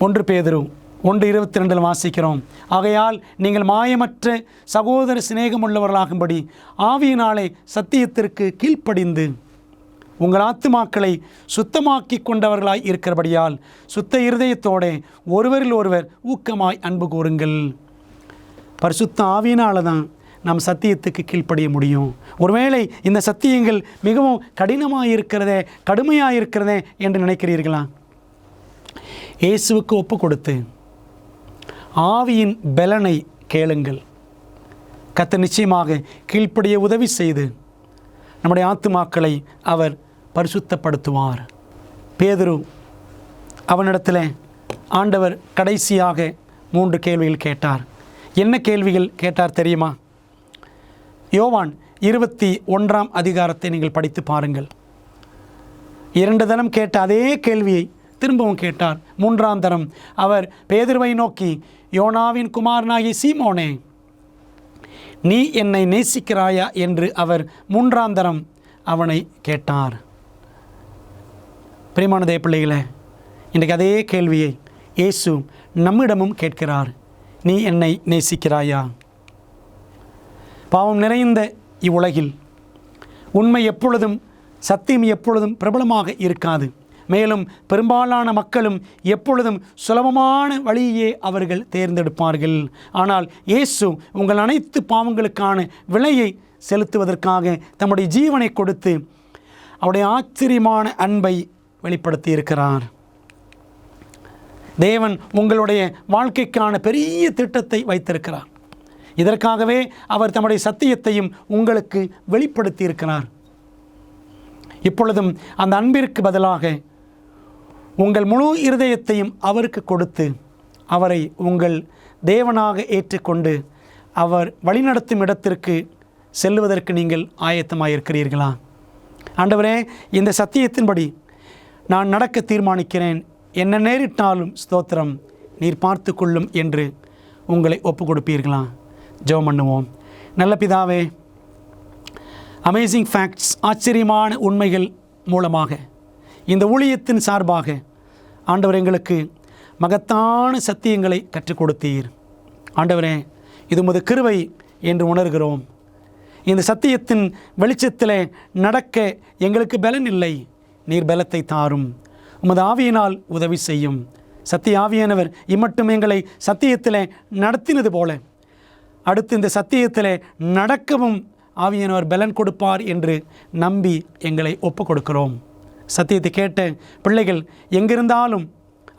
1 பேதுரு 1:22 வாசிக்கிறோம். ஆகையால் நீங்கள் மாயமற்ற சகோதர சிநேகமுள்ளவர்களாகும்படி ஆவியினாலே சத்தியத்திற்கு கீழ்ப்படிந்து உங்கள் ஆத்துமாக்களை சுத்தமாக்கி கொண்டவர்களாய் இருக்கிறபடியால் சுத்த இருதயத்தோடு ஒருவரில் ஒருவர் ஊக்கமாய் அன்பு கூறுங்கள். பரிசுத்த ஆவியினால தான் நாம் சத்தியத்துக்கு கீழ்ப்படிய முடியும். ஒருவேளை இந்த சத்தியங்கள் மிகவும் கடினமாக இருக்கிறதே, கடுமையாக இருக்கிறதே என்று நினைக்கிறீர்களா? இயேசுவுக்கு ஒப்பு கொடுத்து ஆவியின் பலனை கேளுங்கள். கர்த்தர் நிச்சயமாக கீழ்ப்படிய உதவி செய்து நம்முடைய ஆத்துமாக்களை அவர் பரிசுத்தப்படுத்துவார். பேதுரு அவனிடத்தில் ஆண்டவர் கடைசியாக 3 கேள்விகள் கேட்டார். என்ன கேள்விகள் கேட்டார் தெரியுமா? யோவான் 21 அதிகாரத்தை நீங்கள் படித்து பாருங்கள். 2 தரம் கேட்ட அதே கேள்வியை திரும்பவும் கேட்டார். 3ஆம் தரம் அவர் பேதுருவை நோக்கி, யோனாவின் குமாரனாகிய சீமோனே, நீ என்னை நேசிக்கிறாயா என்று அவர் 3ஆம் தரம் அவனை கேட்டார். பிரியமான தேவ பிள்ளைகளே, இன்றைக்கு அதே கேள்வியை இயேசு நம்மிடமும் கேட்கிறார். நீ என்னை நேசிக்கிறாயா? பாவம் நிறைந்த இவ்வுலகில் உண்மை எப்பொழுதும், சத்தியம் எப்பொழுதும் பிரபலமாக இருக்காது. மேலும் பெரும்பாலான மக்களும் எப்பொழுதும் சுலபமான வழியே அவர்கள் தேர்ந்தெடுப்பார்கள். ஆனால் இயேசு உங்கள் அனைத்து பாவங்களுக்கான விலையை செலுத்துவதற்காக தம்முடைய ஜீவனை கொடுத்து அவருடைய ஆச்சரியமான அன்பை வெளிப்படுத்தி இருக்கிறார். தேவன் உங்களுடைய வாழ்க்கைக்கான பெரிய திட்டத்தை வைத்திருக்கிறார். இதற்காகவே அவர் தம்முடைய சத்தியத்தையும் உங்களுக்கு வெளிப்படுத்தி இருக்கிறார். இப்பொழுதும் அந்த அன்பிற்கு பதிலாக உங்கள் முழு இருதயத்தையும் அவருக்கு கொடுத்து அவரை உங்கள் தேவனாக ஏற்றுக்கொண்டு அவர் வழிநடத்தும் இடத்திற்கு செல்வதற்கு நீங்கள் ஆயத்தமாயிருக்கிறீர்களா? ஆண்டவரே, இந்த சத்தியத்தின்படி நான் நடக்க தீர்மானிக்கிறேன், என்ன நேரிட்டாலும் ஸ்தோத்திரம், நீர் பார்த்து கொள்ளும் என்று உங்களை ஒப்பு கொடுப்பீர்களா? ஜெபம் பண்ணுவோம். நல்ல பிதாவே, அமேசிங் ஃபேக்ட்ஸ், ஆச்சரியமான உண்மைகள் மூலமாக இந்த ஊழியத்தின் சார்பாக ஆண்டவர் எங்களுக்கு மகத்தான சத்தியங்களை கற்றுக் கொடுத்தீர். ஆண்டவரே, இது உமது கிருபை என்று உணர்கிறோம். இந்த சத்தியத்தின் வெளிச்சத்தில் நடக்க எங்களுக்கு பலன் இல்லை, நீர் பலத்தை தாரும். உமது ஆவியினால் உதவி செய்யும். சத்திய ஆவியானவர் இம்மட்டும் எங்களை சத்தியத்தில் நடத்தினது போல அடுத்து இந்த சத்தியத்தில் நடக்கவும் ஆவியானவர் பலன் கொடுப்பார் என்று நம்பி எங்களை ஒப்பு கொடுக்கிறோம். சத்தியத்தை கேட்ட பிள்ளைகள் எங்கிருந்தாலும்,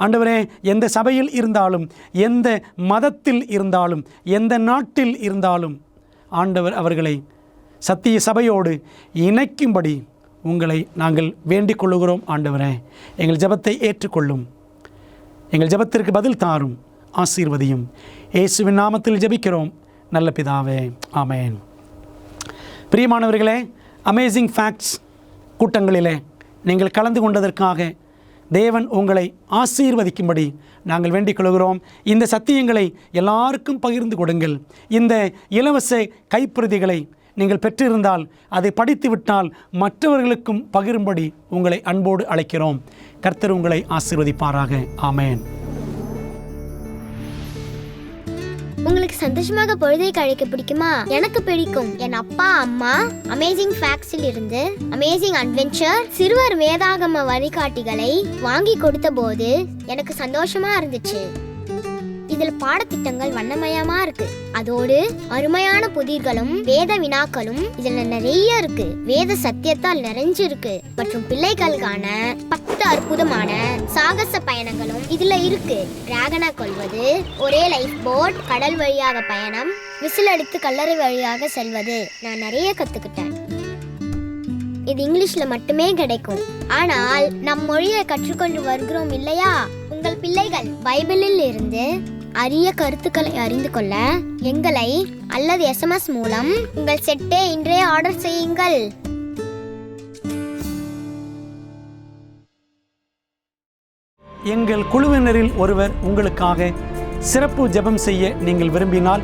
ஆண்டவரே, எந்த சபையில் இருந்தாலும், எந்த மதத்தில் இருந்தாலும், எந்த நாட்டில் இருந்தாலும், ஆண்டவர் அவர்களை சத்திய சபையோடு இணைக்கும்படி உங்களை நாங்கள் வேண்டிக் கொள்ளுகிறோம். ஆண்டவரே, எங்கள் ஜெபத்தை ஏற்றுக்கொள்ளும், எங்கள் ஜெபத்திற்கு பதில் தாரும், ஆசீர்வதியும். இயேசுவின் நாமத்தில் ஜெபிக்கிறோம் நல்ல பிதாவே, ஆமென். பிரியமானவர்களே, அமேசிங் ஃபேக்ட்ஸ் கூட்டங்களிலே நீங்கள் கலந்து கொண்டதற்காக தேவன் உங்களை ஆசீர்வதிக்கும்படி நாங்கள் வேண்டிக் கொள்கிறோம். இந்த சத்தியங்களை எல்லாருக்கும் பகிர்ந்து கொடுங்கள். இந்த இலவச கைப்பிரதிகளை நீங்கள் பெற்றிருந்தால், அதை படித்துவிட்டால் மற்றவர்களுக்கும் பகிரும்படி உங்களை அன்போடு அழைக்கிறோம். கர்த்தர் உங்களை ஆசீர்வதிப்பாராக. ஆமென். உங்களுக்கு சந்தோஷமாக பொழுதை கழிக்க பிடிக்குமா? எனக்கு பிடிக்கும். என் அப்பா அம்மா அமேசிங் ஃபேக்ட்ஸில் இருந்து அமேசிங் அட்வென்ச்சர் சிறுவர் வேதாகம வழிகாட்டிகளை வாங்கி கொடுத்த போது எனக்கு சந்தோஷமா இருந்துச்சு. இதுல பாடத்திட்டங்கள் வண்ணமயமா இருக்கு. அதோடு அருமையான புதிர்களும் வேத வினாக்களும் இதுல நிறைய இருக்கு. வேத சத்தியத்தால் நிறைஞ்சிருக்கு. மற்றும் பிள்ளைகளுக்கான 10 அற்புதமான சாகச பயணங்களும் இதுல இருக்கு. டிராகனை கொல்வது, ஒரே லைஃப் போட், கடல் வழியாக பயணம், விசில் அடித்து கல்லறை வழியாக செல்வது. நான் நிறைய கத்துக்கிட்டேன். இது இங்கிலீஷ்ல மட்டுமே கிடைக்கும். ஆனால் நம் மொழியை கற்றுக்கொண்டு வருகிறோம் இல்லையா? உங்கள் பிள்ளைகள் பைபிளில் இருந்து அரிய கருத்துக்களை அறிந்து கொள்ள எங்களை அல்லது SMS மூலம் உங்கள் செட்டை இன்றே ஆர்டர் செய்யுங்கள். எங்கள் குழுவினரில் ஒருவர் உங்களுக்காக சிறப்பு ஜெபம் செய்ய நீங்கள் விரும்பினால்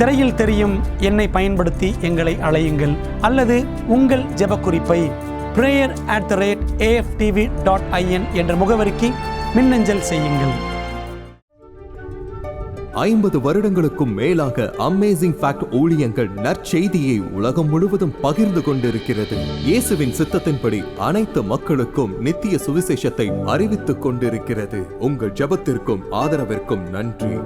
திரையில் தெரியும் எண்ணை பயன்படுத்தி எங்களை அழையுங்கள் அல்லது உங்கள் ஜெப குறிப்பை prayer@aftv.in என்ற முகவரிக்கு மின்னஞ்சல் செய்யுங்கள். 50 வருடங்களுக்கும் மேலாக அமேசிங் ஃபேக்ட் ஊழியங்கள் நற்செய்தியை உலகம் முழுவதும் பகிர்ந்து கொண்டிருக்கிறது. இயேசுவின் சித்தத்தின்படி அனைத்து மக்களுக்கும் நித்திய சுவிசேஷத்தை அறிவித்துக் கொண்டிருக்கிறது. உங்கள் ஜெபத்திற்கும் ஆதரவிற்கும் நன்றி.